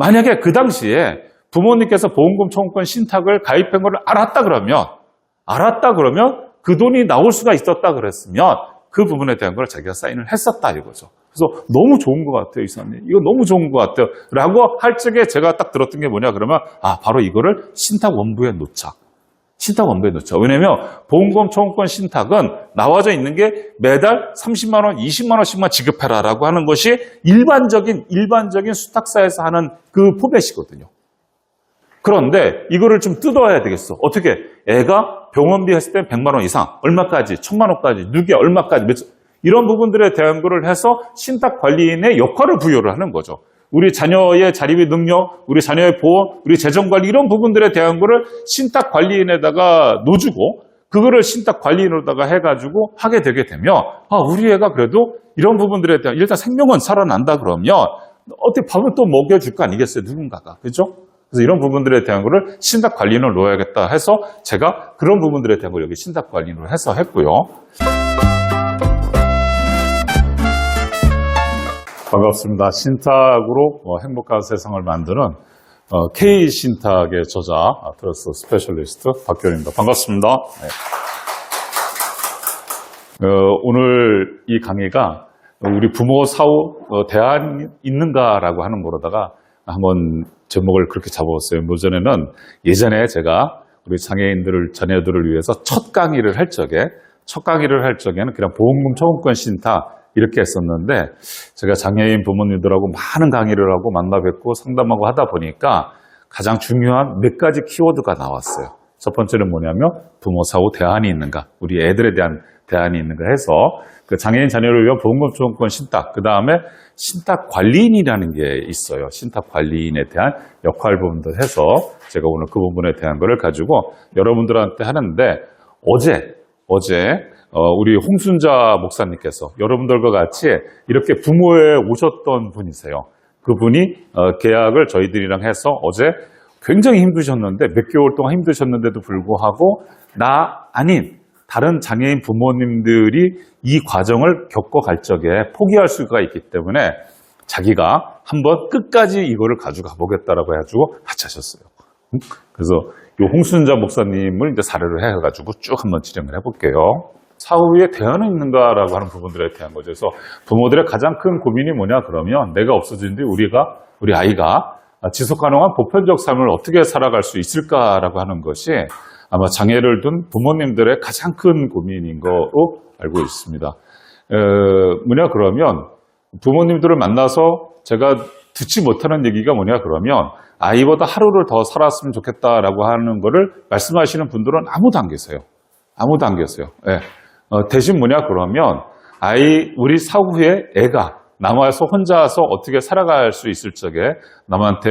만약에 그 당시에 부모님께서 보험금 청구권 신탁을 가입한 걸 알았다 그러면 그 돈이 나올 수가 있었다 그랬으면 그 부분에 대한 걸 자기가 사인을 했었다 이거죠. 그래서 너무 좋은 것 같아요, 이사님. 이거 너무 좋은 것 같아요. 라고 할 적에 제가 딱 들었던 게 뭐냐 그러면 바로 이거를 신탁 원부에 놓자. 신탁 원부에 놓자. 왜냐면 보험금 청구권 신탁은 나와져 있는 게 매달 30만 원, 20만 원씩만 지급해라라고 하는 것이 일반적인 수탁사에서 하는 그 포맷이거든요. 그런데 이거를 좀 뜯어야 되겠어. 어떻게? 애가 병원비 했을 때 100만 원 이상, 얼마까지, 1000만 원까지, 누게 얼마까지, 이런 부분들에 대한 거를 해서 신탁 관리인의 역할을 부여를 하는 거죠. 우리 자녀의 자립의 능력, 우리 자녀의 보험, 우리 재정관리 이런 부분들에 대한 거를 신탁 관리인에다가 놓주고 그거를 신탁 관리인으로다가 해가지고 하게 되게 되면 우리 애가 그래도 이런 부분들에 대한 일단 생명은 살아난다 그러면 어떻게 밥을 또 먹여줄 거 아니겠어요? 누군가가. 그렇죠? 그래서 이런 부분들에 대한 거를 신탁 관리인을 놓아야겠다 해서 제가 그런 부분들에 대한 걸 여기 신탁 관리인으로 해서 했고요. 반갑습니다. 신탁으로 행복한 세상을 만드는 K신탁의 저자, 트러스트 스페셜리스트 박교훈입니다. 반갑습니다. 네. 오늘 이 강의가 우리 부모 사후 대안이 있는가라고 하는 거로다가 한번 제목을 그렇게 잡아봤어요. 예전에 제가 우리 장애인들을, 자녀들을 위해서 첫 강의를 할 적에는 그냥 보험금 청구권 신탁 이렇게 했었는데 제가 장애인 부모님들하고 많은 강의를 하고 만나 뵙고 상담하고 하다 보니까 가장 중요한 몇 가지 키워드가 나왔어요. 첫 번째는 뭐냐면 부모 사후 대안이 있는가, 우리 애들에 대한 대안이 있는가 해서 그 장애인 자녀를 위한 보험금 청구권 신탁, 그 다음에 신탁 관리인이라는 게 있어요. 신탁 관리인에 대한 역할 부분도 해서 제가 오늘 그 부분에 대한 거를 가지고 여러분들한테 하는데 어제 우리 홍순자 목사님께서 여러분들과 같이 이렇게 부모에 오셨던 분이세요. 그분이 계약을 저희들이랑 해서 어제 굉장히 힘드셨는데 몇 개월 동안 힘드셨는데도 불구하고 나 아닌 다른 장애인 부모님들이 이 과정을 겪어갈 적에 포기할 수가 있기 때문에 자기가 한번 끝까지 이거를 가져가 보겠다라고 해가지고 같이 하셨어요. 그래서 이 홍순자 목사님을 이제 사례로 해가지고 쭉 한번 진행을 해볼게요. 사후에 대안은 있는가라고 하는 부분들에 대한 거죠. 그래서 부모들의 가장 큰 고민이 뭐냐 그러면 내가 없어진 뒤 우리 아이가 지속 가능한 보편적 삶을 어떻게 살아갈 수 있을까라고 하는 것이 아마 장애를 둔 부모님들의 가장 큰 고민인 거로 알고 있습니다. 뭐냐 그러면 부모님들을 만나서 제가 듣지 못하는 얘기가 뭐냐 그러면 아이보다 하루를 더 살았으면 좋겠다라고 하는 거를 말씀하시는 분들은 아무도 안 계세요. 네. 대신 뭐냐 그러면 우리 사후에 애가 남아서 혼자서 어떻게 살아갈 수 있을 적에 남한테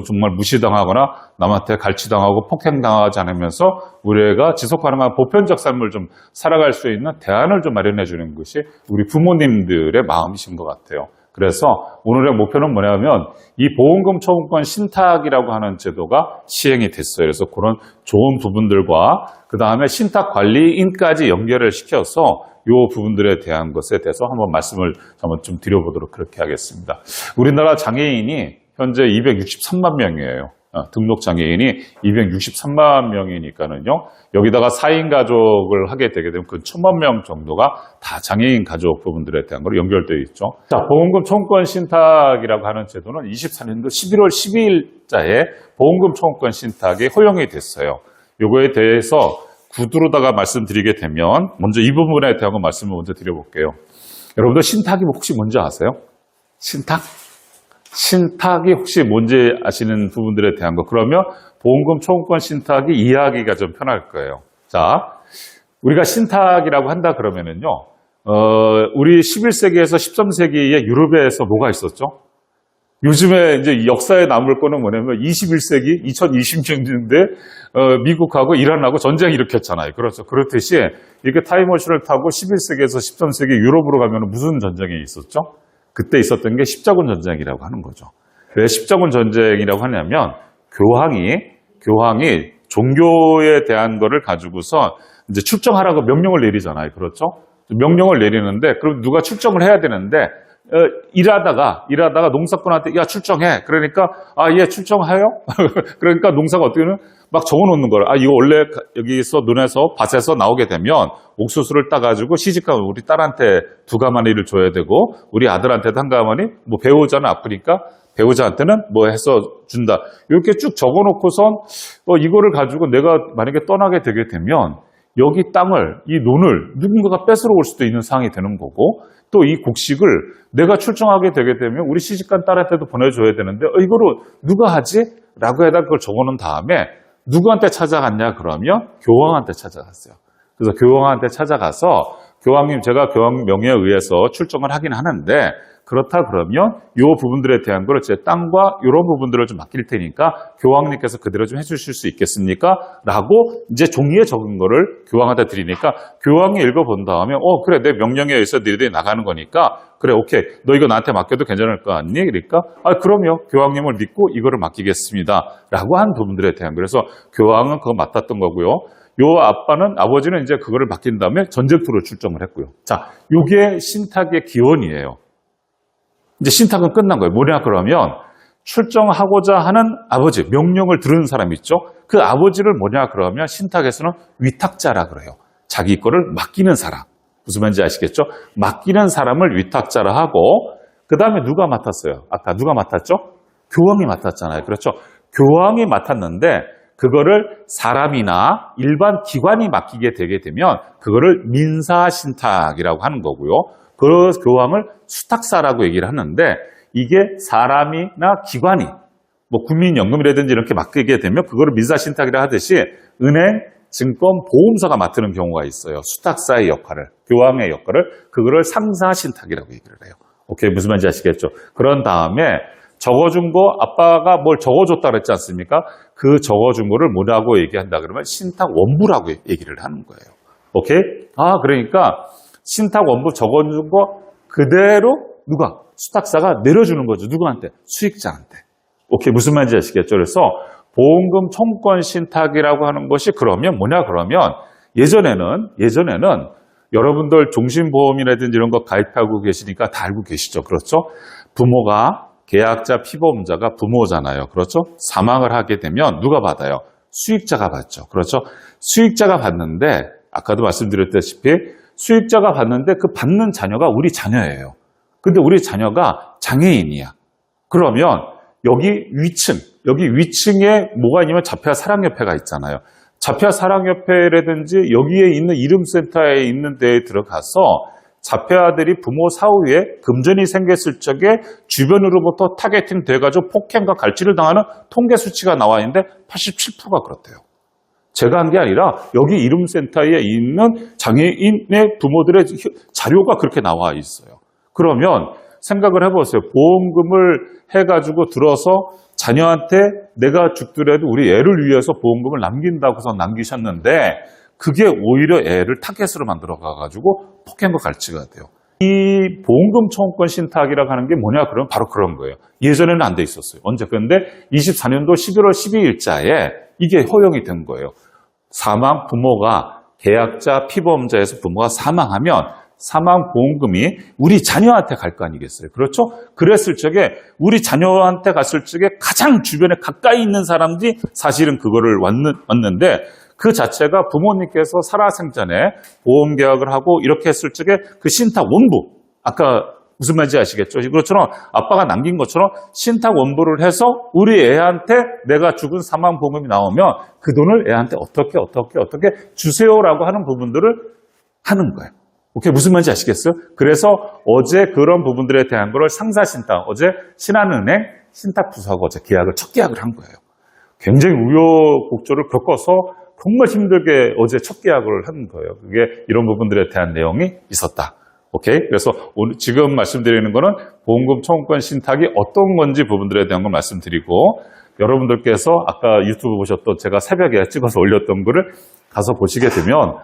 정말 무시당하거나 남한테 갈취당하고 폭행당하지 않으면서 우리 애가 지속 가능한 보편적 삶을 좀 살아갈 수 있는 대안을 좀 마련해 주는 것이 우리 부모님들의 마음이신 것 같아요. 그래서 오늘의 목표는 뭐냐면 이 보험금 청구권 신탁이라고 하는 제도가 시행이 됐어요. 그래서 그런 좋은 부분들과 그 다음에 신탁 관리인까지 연결을 시켜서 이 부분들에 대한 것에 대해서 한번 말씀을 한번 좀 드려보도록 그렇게 하겠습니다. 우리나라 장애인이 현재 263만 명이에요. 등록 장애인이 263만 명이니까는요. 여기다가 4인 가족을 하게 되게 되면 그 1000만 명 정도가 다 장애인 가족 부분들에 대한 거로 연결되어 있죠. 자, 보험금 청구권 신탁이라고 하는 제도는 24년도 11월 12일자에 보험금 청구권 신탁이 허용이 됐어요. 요거에 대해서 구두로다가 말씀드리게 되면 먼저 이 부분에 대한 말씀을 먼저 드려볼게요. 여러분들 신탁이 혹시 뭔지 아세요? 신탁이 혹시 뭔지 아시는 부분들에 대한 거. 그러면 보험금 청구권 신탁이 이해하기가 좀 편할 거예요. 자, 우리가 신탁이라고 한다 그러면은요, 우리 11세기에서 13세기에 유럽에서 뭐가 있었죠? 요즘에 이제 역사에 남을 거는 뭐냐면 21세기, 2020년대 미국하고 이란하고 전쟁 일으켰잖아요. 그렇죠. 그렇듯이 이렇게 타임머신을 타고 11세기에서 13세기 유럽으로 가면 무슨 전쟁이 있었죠? 그때 있었던 게 십자군 전쟁이라고 하는 거죠. 왜 십자군 전쟁이라고 하냐면 교황이 종교에 대한 거를 가지고서 이제 출정하라고 명령을 내리잖아요. 그렇죠? 명령을 내리는데 그럼 누가 출정을 해야 되는데 일하다가 농사꾼한테 야 출정해. 그러니까 예 출정해요. 그러니까 농사가 어떻게 되면 막 적어놓는 거를 이거 원래 여기서 눈에서 밭에서 나오게 되면 옥수수를 따가지고 시집가면 우리 딸한테 2가마니를 줘야 되고 우리 아들한테도 1가마니 뭐 배우자는 아프니까 배우자한테는 뭐 해서 준다. 이렇게 쭉 적어놓고선 이거를 가지고 내가 만약에 떠나게 되게 되면 여기 땅을, 이 논을 누군가가 뺏으러 올 수도 있는 상황이 되는 거고 또 이 곡식을 내가 출정하게 되게 되면 우리 시집간 딸한테도 보내줘야 되는데 이거를 누가 하지? 라고 해다 그걸 적어놓은 다음에 누구한테 찾아갔냐 그러면 교황한테 찾아갔어요. 그래서 교황한테 찾아가서 교황님 제가 교황 명예에 의해서 출정을 하긴 하는데 그렇다 그러면 이 부분들에 대한 걸 제 땅과 이런 부분들을 좀 맡길 테니까 교황님께서 그대로 좀 해주실 수 있겠습니까? 라고 이제 종이에 적은 거를 교황한테 드리니까 교황이 읽어본 다음에 그래 내 명령에 의해서 너희들이 나가는 거니까 그래 오케이 너 이거 나한테 맡겨도 괜찮을 거 아니니? 그러니까 그럼요 교황님을 믿고 이거를 맡기겠습니다 라고 한 부분들에 대한 그래서 교황은 그거 맡았던 거고요. 요 아버지는 이제 그거를 맡긴 다음에 전쟁터로 출정을 했고요. 자, 요게 신탁의 기원이에요. 이제 신탁은 끝난 거예요. 뭐냐 그러면 출정하고자 하는 아버지, 명령을 들은 사람 있죠? 그 아버지를 뭐냐 그러면 신탁에서는 위탁자라 그래요. 자기 거를 맡기는 사람. 무슨 말인지 아시겠죠? 맡기는 사람을 위탁자라 하고 그 다음에 누가 맡았어요? 아까 누가 맡았죠? 교황이 맡았잖아요. 그렇죠? 교황이 맡았는데 그거를 사람이나 일반 기관이 맡기게 되게 되면 그거를 민사신탁이라고 하는 거고요. 그 교황을 수탁사라고 얘기를 하는데 이게 사람이나 기관이 뭐 국민연금이라든지 이렇게 맡기게 되면 그거를 민사신탁이라 하듯이 은행, 증권, 보험사가 맡는 경우가 있어요. 수탁사의 역할을, 교황의 역할을 그거를 상사신탁이라고 얘기를 해요. 오케이, 무슨 말인지 아시겠죠? 그런 다음에 적어준 거 아빠가 뭘 적어줬다 그랬지 않습니까? 그 적어준 거를 뭐라고 얘기한다 그러면 신탁 원부라고 얘기를 하는 거예요. 오케이? 그러니까 신탁 원부 적어준 거 그대로 누가? 수탁사가 내려주는 거죠. 누구한테? 수익자한테. 오케이, 무슨 말인지 아시겠죠? 그래서 보험금 청구권 신탁이라고 하는 것이 그러면 뭐냐 그러면 예전에는 여러분들 종신보험이라든지 이런 거 가입하고 계시니까 다 알고 계시죠. 그렇죠? 부모가 계약자 피보험자가 부모잖아요. 그렇죠? 사망을 하게 되면 누가 받아요? 수익자가 받죠. 그렇죠? 수익자가 받는데 아까도 말씀드렸다시피 수익자가 받는데 그 받는 자녀가 우리 자녀예요. 근데 우리 자녀가 장애인이야. 그러면 여기 위층에 뭐가 있냐면 자폐사랑협회가 있잖아요. 자폐사랑협회라든지 여기에 있는 이름센터에 있는 데에 들어가서 자폐아들이 부모 사후에 금전이 생겼을 적에 주변으로부터 타겟팅 돼가지고 폭행과 갈취를 당하는 통계 수치가 나와 있는데 87%가 그렇대요. 제가 한 게 아니라 여기 이름센터에 있는 장애인의 부모들의 자료가 그렇게 나와 있어요. 그러면 생각을 해보세요. 보험금을 해가지고 들어서 자녀한테 내가 죽더라도 우리 애를 위해서 보험금을 남긴다고서 남기셨는데 그게 오히려 애를 타겟으로 만들어 가가지고 폭행과 갈취가 돼요. 이 보험금 청구권 신탁이라고 하는 게 뭐냐 그러면 바로 그런 거예요. 예전에는 안 돼 있었어요. 언제? 그런데 24년도 11월 12일자에 이게 허용이 된 거예요. 부모가 계약자 피보험자에서 부모가 사망하면 사망보험금이 우리 자녀한테 갈 거 아니겠어요? 그렇죠? 그랬을 적에 우리 자녀한테 갔을 적에 가장 주변에 가까이 있는 사람들이 사실은 그거를 왔는데 그 자체가 부모님께서 살아생전에 보험계약을 하고 이렇게 했을 적에 그 신탁 원부, 아까 무슨 말인지 아시겠죠? 그것처럼 아빠가 남긴 것처럼 신탁 원부를 해서 우리 애한테 내가 죽은 사망보험금이 나오면 그 돈을 애한테 어떻게 주세요라고 하는 부분들을 하는 거예요. 오케이, 무슨 말인지 아시겠어요? 그래서 어제 그런 부분들에 대한 거를 상사신탁, 어제 신한은행 신탁부서하고 어제 첫 계약을 한 거예요. 굉장히 우여곡절을 겪어서 정말 힘들게 어제 첫 계약을 한 거예요. 그게 이런 부분들에 대한 내용이 있었다. 오케이? 그래서 오늘 지금 말씀드리는 거는 보험금 청구권 신탁이 어떤 건지 부분들에 대한 걸 말씀드리고 여러분들께서 아까 유튜브 보셨던 제가 새벽에 찍어서 올렸던 거를 가서 보시게 되면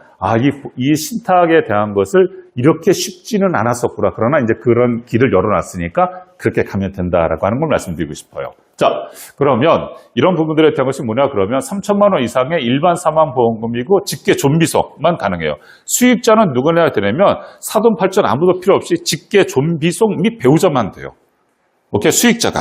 이 신탁에 대한 것을 이렇게 쉽지는 않았었구나. 그러나 이제 그런 길을 열어놨으니까 그렇게 가면 된다라고 하는 걸 말씀드리고 싶어요. 자, 그러면 이런 부분들에 대한 것이 뭐냐 그러면 3천만 원 이상의 일반 사망보험금이고 직계 존비속만 가능해요. 수익자는 누구나 해야 되냐면 사돈팔촌 아무도 필요 없이 직계 존비속 및 배우자만 돼요. 오케이, 수익자가.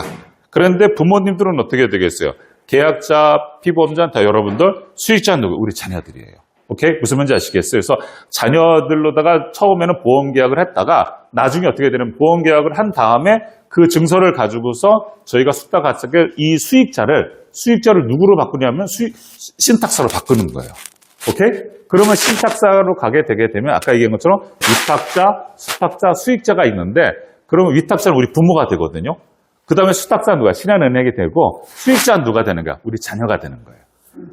그런데 부모님들은 어떻게 되겠어요? 계약자, 피보험자 다 여러분들, 수익자는 누구? 우리 자녀들이에요. 오케이? 무슨 말인지 아시겠어요? 그래서 자녀들로다가 처음에는 보험 계약을 했다가 나중에 어떻게 되냐면 보험 계약을 한 다음에 그 증서를 가지고서 저희가 숙탁하게 이 수익자를 누구로 바꾸냐면 신탁사로 바꾸는 거예요. 오케이? 그러면 신탁사로 가게 되게 되면 아까 얘기한 것처럼 위탁자, 수탁자, 수익자가 있는데 그러면 위탁자는 우리 부모가 되거든요. 그 다음에 수탁자는 누가? 신한은행이 되고 수익자는 누가 되는 거야? 우리 자녀가 되는 거예요.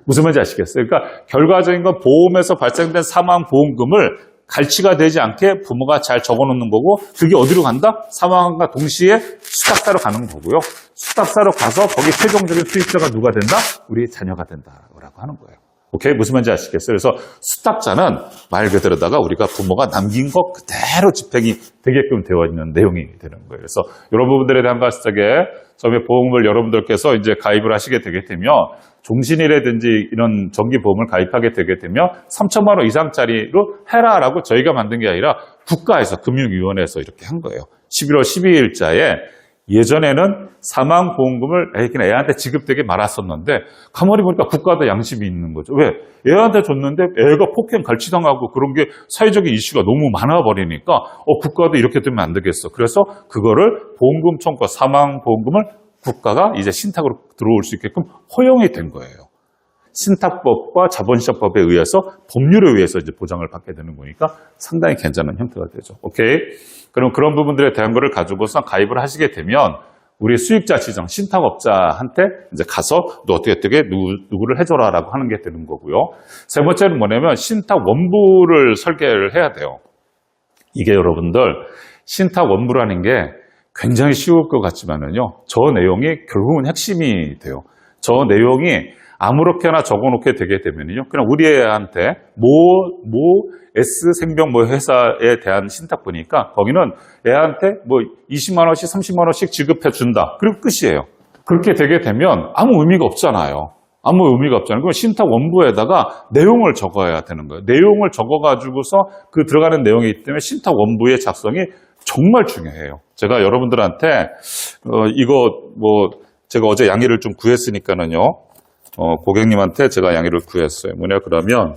무슨 말인지 아시겠어요? 그러니까 결과적인 건 보험에서 발생된 사망보험금을 갈취가 되지 않게 부모가 잘 적어놓는 거고 그게 어디로 간다? 사망과 동시에 수탁사로 가는 거고요. 수탁사로 가서 거기 최종적인 수익자가 누가 된다? 우리 자녀가 된다라고 하는 거예요. 오케이? 무슨 말인지 아시겠어요? 그래서 수탁자는 말 그대로다가 우리가 부모가 남긴 것 그대로 집행이 되게끔 되어 있는 내용이 되는 거예요. 그래서 이런 부분들에 대한 것에 처음에 보험을 여러분들께서 이제 가입을 하시게 되게 되면 종신이라든지 이런 정기보험을 가입하게 되게 되면 3천만 원 이상짜리로 해라라고 저희가 만든 게 아니라 국가에서 금융위원회에서 이렇게 한 거예요. 11월 12일자에 예전에는 사망보험금을 그냥 애한테 지급되게 말았었는데 가만히 보니까 국가도 양심이 있는 거죠. 왜? 애한테 줬는데 애가 폭행 갈취당하고 그런 게 사회적인 이슈가 너무 많아버리니까 국가도 이렇게 되면 안 되겠어. 그래서 그거를 보험금 청구, 사망보험금을 국가가 이제 신탁으로 들어올 수 있게끔 허용이 된 거예요. 신탁법과 자본시장법에 의해서 법률에 의해서 이제 보장을 받게 되는 거니까 상당히 괜찮은 형태가 되죠. 오케이. 그럼 그런 부분들에 대한 거를 가지고서 가입을 하시게 되면 우리 수익자 지정, 신탁업자한테 이제 가서 너 어떻게 누구를 해줘라라고 하는 게 되는 거고요. 세 번째는 뭐냐면 신탁 원부를 설계를 해야 돼요. 이게 여러분들 신탁 원부라는 게 굉장히 쉬울 것 같지만은요. 저 내용이 결국은 핵심이 돼요. 저 내용이 아무렇게나 적어놓게 되게 되면요. 그냥 우리 애한테 S 생병 회사에 대한 신탁 보니까 거기는 애한테 20만 원씩 30만 원씩 지급해 준다. 그리고 끝이에요. 그렇게 되게 되면 아무 의미가 없잖아요. 아무 의미가 없잖아요. 그럼 신탁 원부에다가 내용을 적어야 되는 거예요. 내용을 적어가지고서 그 들어가는 내용이기 때문에 신탁 원부의 작성이 정말 중요해요. 제가 여러분들한테 이거 제가 어제 양해를 좀 구했으니까는요. 고객님한테 제가 양해를 구했어요. 뭐냐 그러면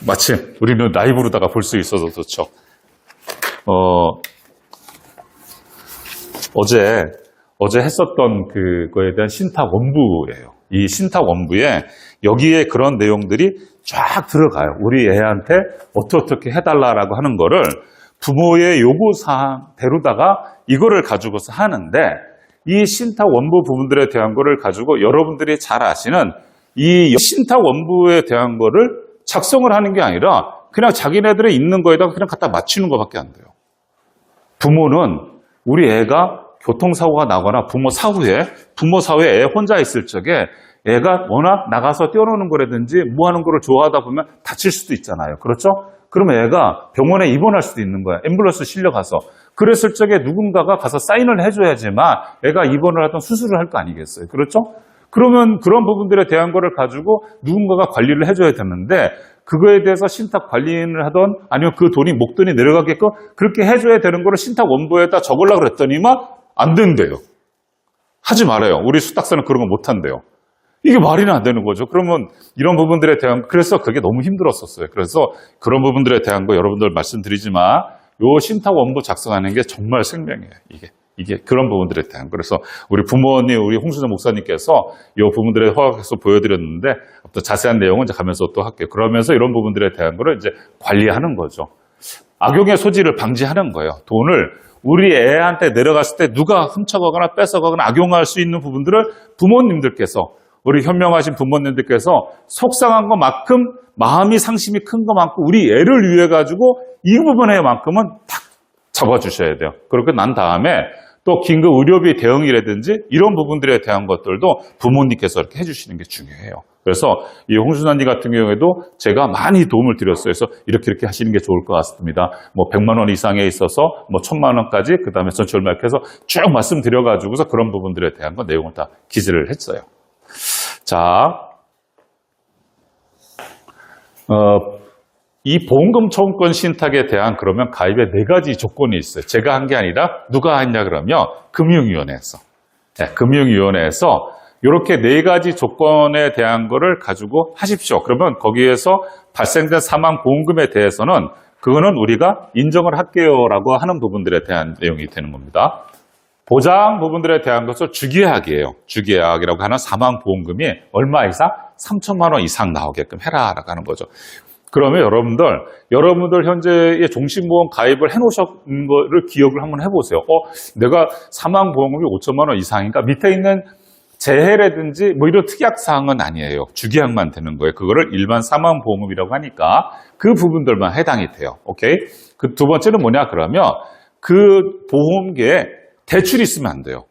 마침 우리는 라이브로다가 볼 수 있어서 좋죠. 어제 했었던 그거에 대한 신탁 원부예요. 이 신탁 원부에 여기에 그런 내용들이 쫙 들어가요. 우리 애한테 어떻게 해달라라고 하는 거를 부모의 요구사항대로다가 이거를 가지고서 하는데 이 신탁 원부 부분들에 대한 거를 가지고 여러분들이 잘 아시는 이 신탁 원부에 대한 거를 작성을 하는 게 아니라 그냥 자기네들의 있는 거에다가 그냥 갖다 맞추는 것밖에 안 돼요. 부모는 우리 애가 교통사고가 나거나 부모 사후에 애 혼자 있을 적에 애가 워낙 나가서 뛰어노는 거라든지 뭐 하는 거를 좋아하다 보면 다칠 수도 있잖아요. 그렇죠? 그러면 애가 병원에 입원할 수도 있는 거야. 앰뷸런스 실려가서. 그랬을 적에 누군가가 가서 사인을 해줘야지만 애가 입원을 하든 수술을 할 거 아니겠어요. 그렇죠? 그러면 그런 부분들에 대한 거를 가지고 누군가가 관리를 해줘야 되는데 그거에 대해서 신탁 관리인을 하던 아니면 그 돈이 목돈이 내려가게끔 그렇게 해줘야 되는 거를 신탁 원부에다 적으려고 그랬더니만 안 된대요. 하지 말아요. 우리 수탁사는 그런 거 못 한대요. 이게 말이나 안 되는 거죠. 그러면 이런 부분들에 대한 그래서 그게 너무 힘들었었어요. 그래서 그런 부분들에 대한 거 여러분들 말씀드리지만 요 신탁 원부 작성하는 게 정말 생명이에요. 이게 그런 부분들에 대한 거. 그래서 우리 부모님, 우리 홍수정 목사님께서 이 부분들에 허락해서 보여드렸는데 또 자세한 내용은 이제 가면서 또 할게요. 그러면서 이런 부분들에 대한 거를 이제 관리하는 거죠. 악용의 소지를 방지하는 거예요. 돈을 우리 애한테 내려갔을 때 누가 훔쳐가거나 뺏어가거나 악용할 수 있는 부분들을 부모님들께서 우리 현명하신 부모님들께서 속상한 것만큼 마음이 상심이 큰 것만큼 우리 애를 위해 가지고 이 부분에만큼은 딱 잡아주셔야 돼요. 그렇게 난 다음에 또 긴급 의료비 대응이라든지 이런 부분들에 대한 것들도 부모님께서 이렇게 해주시는 게 중요해요. 그래서 이 홍순환님 같은 경우에도 제가 많이 도움을 드렸어요. 그래서 이렇게 하시는 게 좋을 것 같습니다. 뭐 100만 원 이상에 있어서 뭐 1000만 원까지 그다음에 전체 얼마 이렇게 해서 쭉 말씀드려가지고서 그런 부분들에 대한 거 내용을 다 기재를 했어요. 자, 이 보험금 청구권 신탁에 대한 그러면 가입의 4가지 조건이 있어요. 제가 한 게 아니라 누가 했냐 그러면 금융위원회에서. 네, 금융위원회에서 이렇게 4가지 조건에 대한 거를 가지고 하십시오. 그러면 거기에서 발생된 사망 보험금에 대해서는 그거는 우리가 인정을 할게요라고 하는 부분들에 대한 내용이 되는 겁니다. 보장 부분들에 대한 것을 주계약이에요. 주계약이라고 하는 사망 보험금이 얼마 이상? 3천만 원 이상 나오게끔 해라라고 하는 거죠. 그러면 여러분들 현재의 종신보험 가입을 해놓으신 거를 기억을 한번 해보세요. 내가 사망보험금이 5천만 원 이상인가? 밑에 있는 재해라든지 뭐 이런 특약사항은 아니에요. 주계약만 되는 거예요. 그거를 일반 사망보험금이라고 하니까 그 부분들만 해당이 돼요. 오케이? 그 두 번째는 뭐냐 그러면 그 보험계에 대출이 있으면 안 돼요.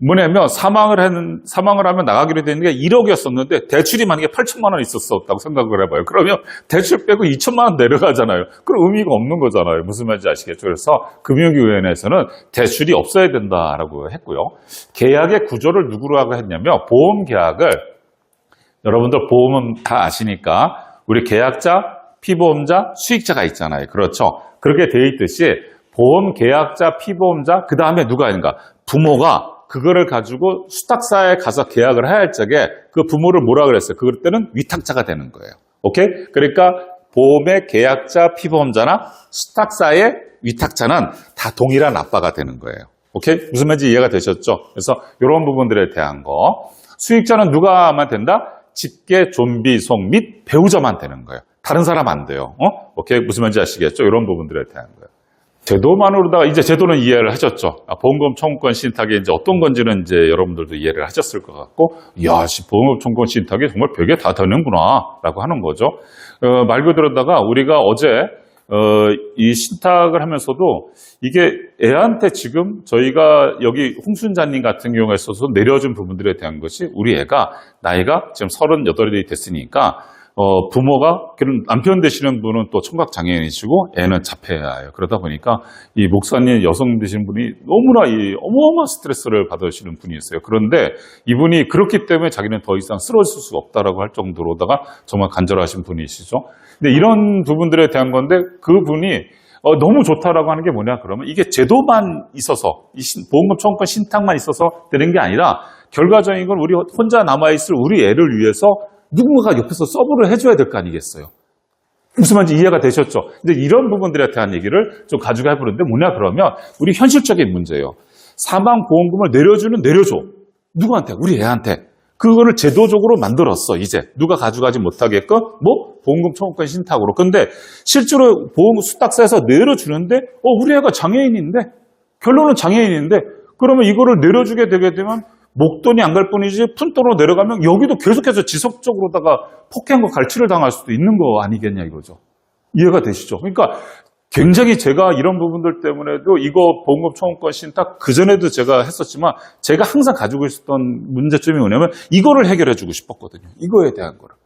뭐냐면 사망을 하면 나가기로 된 게 1억이었었는데 대출이 만약에 8천만 원 있었다고 생각을 해봐요. 그러면 대출 빼고 2천만 원 내려가잖아요. 그럼 의미가 없는 거잖아요. 무슨 말인지 아시겠죠? 그래서 금융위원회에서는 대출이 없어야 된다라고 했고요. 계약의 구조를 누구라고 했냐면 보험 계약을 여러분들 보험은 다 아시니까 우리 계약자, 피보험자, 수익자가 있잖아요. 그렇죠? 그렇게 돼 있듯이 보험 계약자, 피보험자, 그 다음에 누가 있는가? 부모가 그거를 가지고 수탁사에 가서 계약을 해야 할 적에 그 부모를 뭐라 그랬어요? 그럴 때는 위탁자가 되는 거예요. 오케이? 그러니까 보험의 계약자, 피보험자나 수탁사의 위탁자는 다 동일한 아빠가 되는 거예요. 오케이? 무슨 말인지 이해가 되셨죠? 그래서 이런 부분들에 대한 거. 수익자는 누가만 된다? 직계, 존비, 속 및 배우자만 되는 거예요. 다른 사람 안 돼요. 오케이? 무슨 말인지 아시겠죠? 이런 부분들에 대한 거예요. 제도만으로다가 이제 제도는 이해를 하셨죠. 보험금 청구권 신탁이 이제 어떤 건지는 이제 여러분들도 이해를 하셨을 것 같고, 보험금 청구권 신탁이 정말 별게 다 되는구나라고 하는 거죠. 말 그대로다가 우리가 어제 이 신탁을 하면서도 이게 애한테 지금 저희가 여기 홍순자님 같은 경우에 있어서 내려준 부분들에 대한 것이 우리 애가 나이가 지금 38이 됐으니까. 부모가, 남편 되시는 분은 또 청각장애인이시고 애는 자폐예요. 그러다 보니까 이 목사님 여성 되신 분이 너무나 이 어마어마한 스트레스를 받으시는 분이 있어요. 그런데 이분이 그렇기 때문에 자기는 더 이상 쓰러질 수가 없다라고 할 정도로다가 정말 간절하신 분이시죠. 근데 이런 부분들에 대한 건데 그분이 너무 좋다라고 하는 게 뭐냐 그러면 이게 제도만 있어서 이 보험금 청구권 신탁만 있어서 되는 게 아니라 결과적인 건 우리 혼자 남아있을 우리 애를 위해서 누군가가 옆에서 서브를 해줘야 될 거 아니겠어요? 무슨 말인지 이해가 되셨죠? 근데 이런 부분들에 대한 얘기를 좀 가지고 해보는데 뭐냐 그러면 우리 현실적인 문제예요. 사망보험금을 내려줘. 누구한테? 우리 애한테. 그거를 제도적으로 만들었어, 이제. 누가 가져가지 못하게끔, 보험금 청구권 신탁으로. 근데 실제로 보험 수탁사에서 내려주는데, 우리 애가 장애인인데, 결론은 장애인인데, 그러면 이거를 내려주게 되게 되면 목돈이 안 갈 뿐이지 푼돈으로 내려가면 여기도 계속해서 지속적으로다가 폭행과 갈취를 당할 수도 있는 거 아니겠냐 이거죠. 이해가 되시죠? 그러니까 굉장히 제가 이런 부분들 때문에도 이거 보험금 청구권 신탁 그전에도 제가 했었지만 제가 항상 가지고 있었던 문제점이 뭐냐면 이거를 해결해 주고 싶었거든요. 이거에 대한 거를.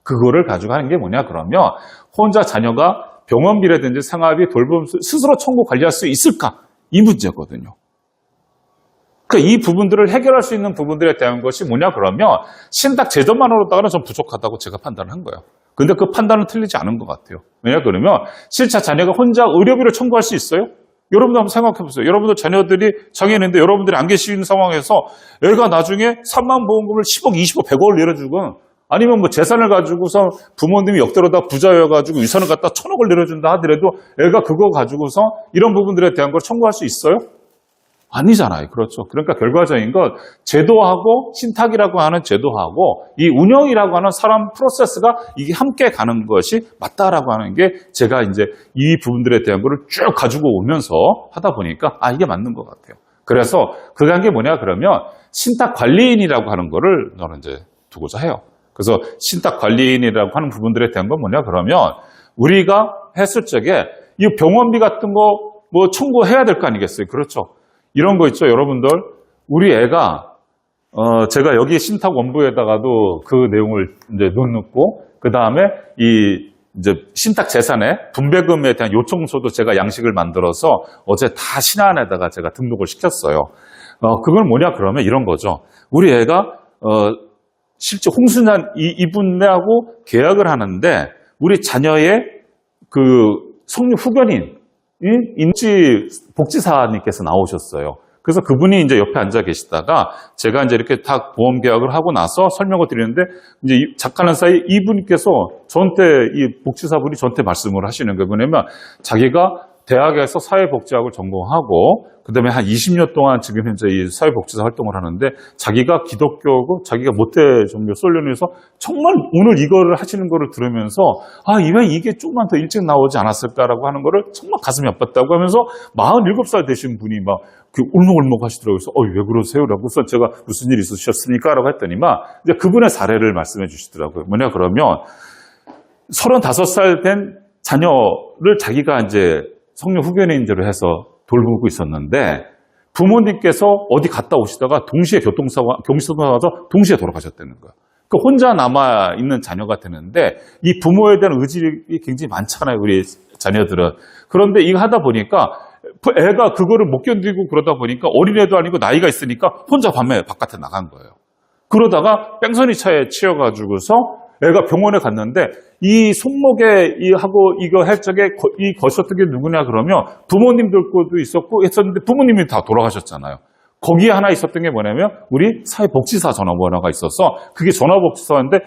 그거를 가지고 하는 게 뭐냐 그러면 혼자 자녀가 병원비라든지 생활비 돌봄 스스로 청구 관리할 수 있을까? 이 문제거든요. 그러니까 이 부분들을 해결할 수 있는 부분들에 대한 것이 뭐냐 그러면 신탁 제도만으로다가는 좀 부족하다고 제가 판단한 거예요. 근데 그 판단은 틀리지 않은 것 같아요. 왜냐 그러면 실제 자녀가 혼자 의료비를 청구할 수 있어요? 여러분들 한번 생각해 보세요. 여러분들 자녀들이 장애인인데 여러분들이 안 계시는 상황에서 애가 나중에 3만 보험금을 10억, 20억, 100억을 내려주건 아니면 재산을 가지고서 부모님이 역대로다 부자여가지고 유산을 갖다 1000억을 내려준다 하더라도 애가 그거 가지고서 이런 부분들에 대한 걸 청구할 수 있어요? 아니잖아요. 그렇죠. 그러니까 결과적인 건 제도하고 신탁이라고 하는 제도하고 이 운영이라고 하는 사람 프로세스가 이게 함께 가는 것이 맞다라고 하는 게 제가 이제 이 부분들에 대한 거를 쭉 가지고 오면서 하다 보니까 이게 맞는 것 같아요. 그래서 그게 한 게 뭐냐 그러면 신탁 관리인이라고 하는 거를 저는 이제 두고자 해요. 그래서 신탁 관리인이라고 하는 부분들에 대한 건 뭐냐 그러면 우리가 했을 적에 이 병원비 같은 거 청구해야 될 거 아니겠어요. 그렇죠. 이런 거 있죠, 여러분들. 우리 애가 제가 여기 신탁 원부에다가도 그 내용을 이제 넣고, 그 다음에 이제 신탁 재산에 분배금에 대한 요청서도 제가 양식을 만들어서 어제 다 신한에다가 제가 등록을 시켰어요. 그건 뭐냐 그러면 이런 거죠. 우리 애가 실제 홍순환 이분하고 계약을 하는데 우리 자녀의 그 성립 후견인 인지 복지사님께서 나오셨어요. 그래서 그분이 이제 옆에 앉아 계시다가 제가 이제 이렇게 다 보험 계약을 하고 나서 설명을 드리는데 이제 작가는 사이 이분께서 저한테 이 복지사분이 저한테 말씀을 하시는 게 뭐냐면 자기가 대학에서 사회복지학을 전공하고 그다음에 한 20년 동안 지금 현재 이 사회복지사 활동을 하는데 자기가 기독교고 자기가 모태종교 솔련에서 정말 오늘 이거를 하시는 거를 들으면서 왜 이게 조금만 더 일찍 나오지 않았을까라고 하는 거를 정말 가슴이 아팠다고 하면서 47살 되신 분이 막 울먹울먹 하시더라고요. 그래서 왜 그러세요? 라고 우선 제가 무슨 일 있으셨습니까? 라고 했더니만 이제 그분의 사례를 말씀해 주시더라고요. 뭐냐 그러면 35살 된 자녀를 자기가 이제 성령 후견인제로 해서 돌보고 있었는데 부모님께서 어디 갔다 오시다가 동시에 교통사고가 나서 동시에 돌아가셨다는 거예요. 그러니까 혼자 남아있는 자녀가 되는데 이 부모에 대한 의지가 굉장히 많잖아요. 우리 자녀들은. 그런데 이거 하다 보니까 애가 그거를 못 견디고 그러다 보니까 어린애도 아니고 나이가 있으니까 혼자 밤에 바깥에 나간 거예요. 그러다가 뺑소니 차에 치여가지고서 애가 병원에 갔는데 이 손목에 하고 이거 할 적에 이 거셨던 게 누구냐 그러면 부모님들 것도 있었고 했었는데 부모님이 다 돌아가셨잖아요. 거기에 하나 있었던 게 뭐냐면 우리 사회복지사 전화번호가 있어서 그게 전화복지사인데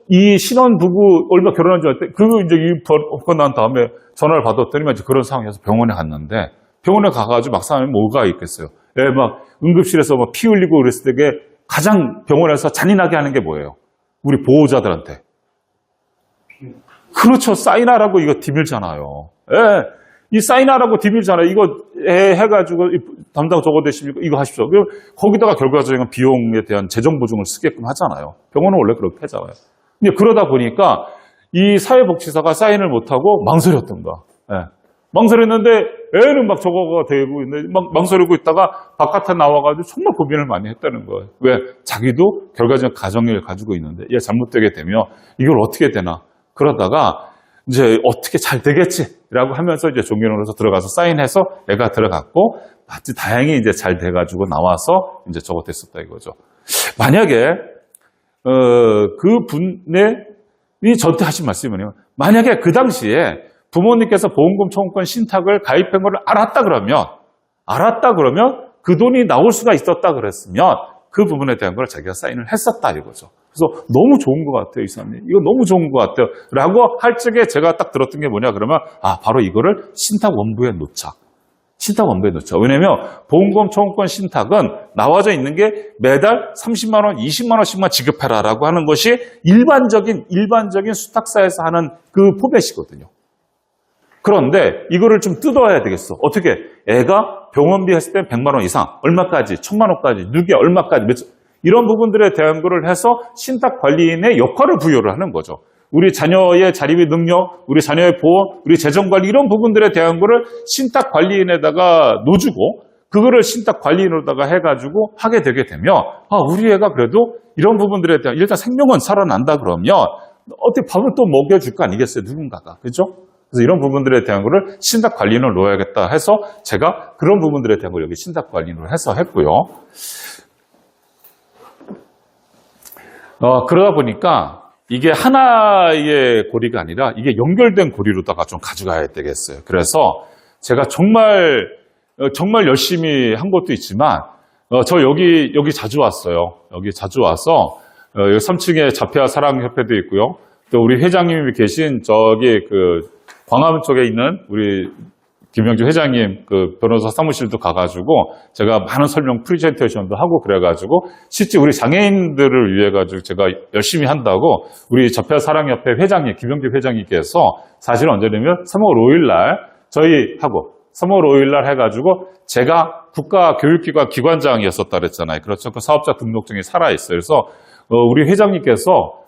이 신혼부부 얼마 결혼한 줄 알았대. 그거 이제 입고 난 다음에 전화를 받았더니 이제 그런 상황에서 병원에 갔는데 병원에 가가지고 막상 하면 뭐가 있겠어요. 애 막 응급실에서 막 피 흘리고 그랬을 때 가장 병원에서 잔인하게 하는 게 뭐예요? 우리 보호자들한테. 그렇죠. 사인하라고 이거 디밀잖아요. 예. 이 사인하라고 디밀잖아요. 이거 해가지고 담당 적어 대십니까? 이거 하십시오. 거기다가 결과적인 비용에 대한 재정 보증을 쓰게끔 하잖아요. 병원은 원래 그렇게 하잖아요. 근데 그러다 보니까 이 사회복지사가 사인을 못하고 망설였던 거야. 예. 망설였는데 애는 막 저거가 되고 있는데 막 망설이고 있다가 바깥에 나와가지고 정말 고민을 많이 했다는 거예요. 왜? 자기도 결과적인 가정을 가지고 있는데 얘 잘못되게 되면 이걸 어떻게 되나? 그러다가 이제 어떻게 잘 되겠지라고 하면서 이제 종교원으로서 들어가서 사인해서 애가 들어갔고 마치 다행히 이제 잘 돼가지고 나와서 이제 저거 됐었다 이거죠. 만약에 그 분이 저한테 하신 말씀이 뭐냐면 만약에 그 당시에 부모님께서 보험금 청구권 신탁을 가입한 걸 알았다 그러면 그 돈이 나올 수가 있었다 그랬으면 그 부분에 대한 걸 자기가 사인을 했었다 이거죠. 그래서 너무 좋은 것 같아요, 이사님. 이거 너무 좋은 것 같아요. 라고 할 적에 제가 딱 들었던 게 뭐냐 그러면 바로 이거를 신탁 원부에 놓자. 신탁 원부에 놓자. 왜냐면 보험금 청구권 신탁은 나와져 있는 게 매달 30만 원, 20만 원씩만 지급해라라고 하는 것이 일반적인 수탁사에서 하는 그 포맷이거든요. 그런데 이거를 좀 뜯어야 되겠어. 어떻게? 애가 병원비 했을 때 100만 원 이상, 얼마까지, 1000만 원까지, 누게 얼마까지, 이런 부분들에 대한 거를 해서 신탁 관리인의 역할을 부여를 하는 거죠. 우리 자녀의 자립의 능력, 우리 자녀의 보험, 우리 재정 관리 이런 부분들에 대한 거를 신탁 관리인에다가 놓주고 그거를 신탁 관리인으로다가 해가지고 하게 되게 되면 우리 애가 그래도 이런 부분들에 대한 일단 생명은 살아난다 그러면 어떻게 밥을 또 먹여줄 거 아니겠어요? 누군가가. 그렇죠? 그래서 이런 부분들에 대한 거를 신탁 관리인을 놓아야겠다 해서 제가 그런 부분들에 대한 걸 여기 신탁 관리인으로 해서 했고요. 그러다 보니까 이게 하나의 고리가 아니라 이게 연결된 고리로다가 좀 가져가야 되겠어요. 그래서 제가 정말 열심히 한 것도 있지만, 저 여기 자주 왔어요. 여기 자주 와서, 여기 3층에 자폐아 사랑협회도 있고요. 또 우리 회장님이 계신 저기 광화문 쪽에 있는 우리 김영주 회장님 변호사 사무실도 가가지고 제가 많은 설명 프레젠테이션도 하고 그래가지고 실제 우리 장애인들을 위해 가지고 제가 열심히 한다고 우리 자폐아 사랑협회 회장님 김영주 회장님께서 사실 언제냐면 3월 5일 날 저희하고 3월 5일 날 해가지고 제가 국가교육기관 기관장이었었다 그랬잖아요. 그렇죠. 그 사업자 등록증이 살아있어요. 그래서 우리 회장님께서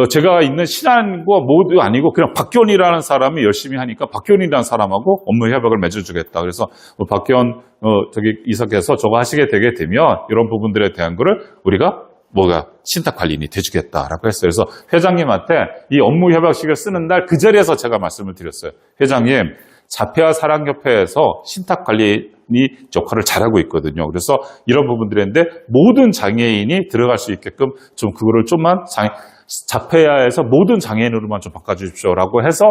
제가 있는 신안과 모두 아니고 그냥 박기원이라는 사람이 열심히 하니까 박기원이라는 사람하고 업무 협약을 맺어주겠다. 그래서 박기원 이사께서 저거 하시게 되게 되면 이런 부분들에 대한 거를 우리가 신탁관리인이 돼주겠다라고 했어요. 그래서 회장님한테 이 업무 협약식을 쓰는 날 그 자리에서 제가 말씀을 드렸어요. 회장님, 자폐아 사랑협회에서 신탁관리인이 역할을 잘하고 있거든요. 그래서 이런 부분들인데 모든 장애인이 들어갈 수 있게끔 좀 그거를 좀만 자폐아에서 모든 장애인으로만 좀 바꿔주십시오라고 해서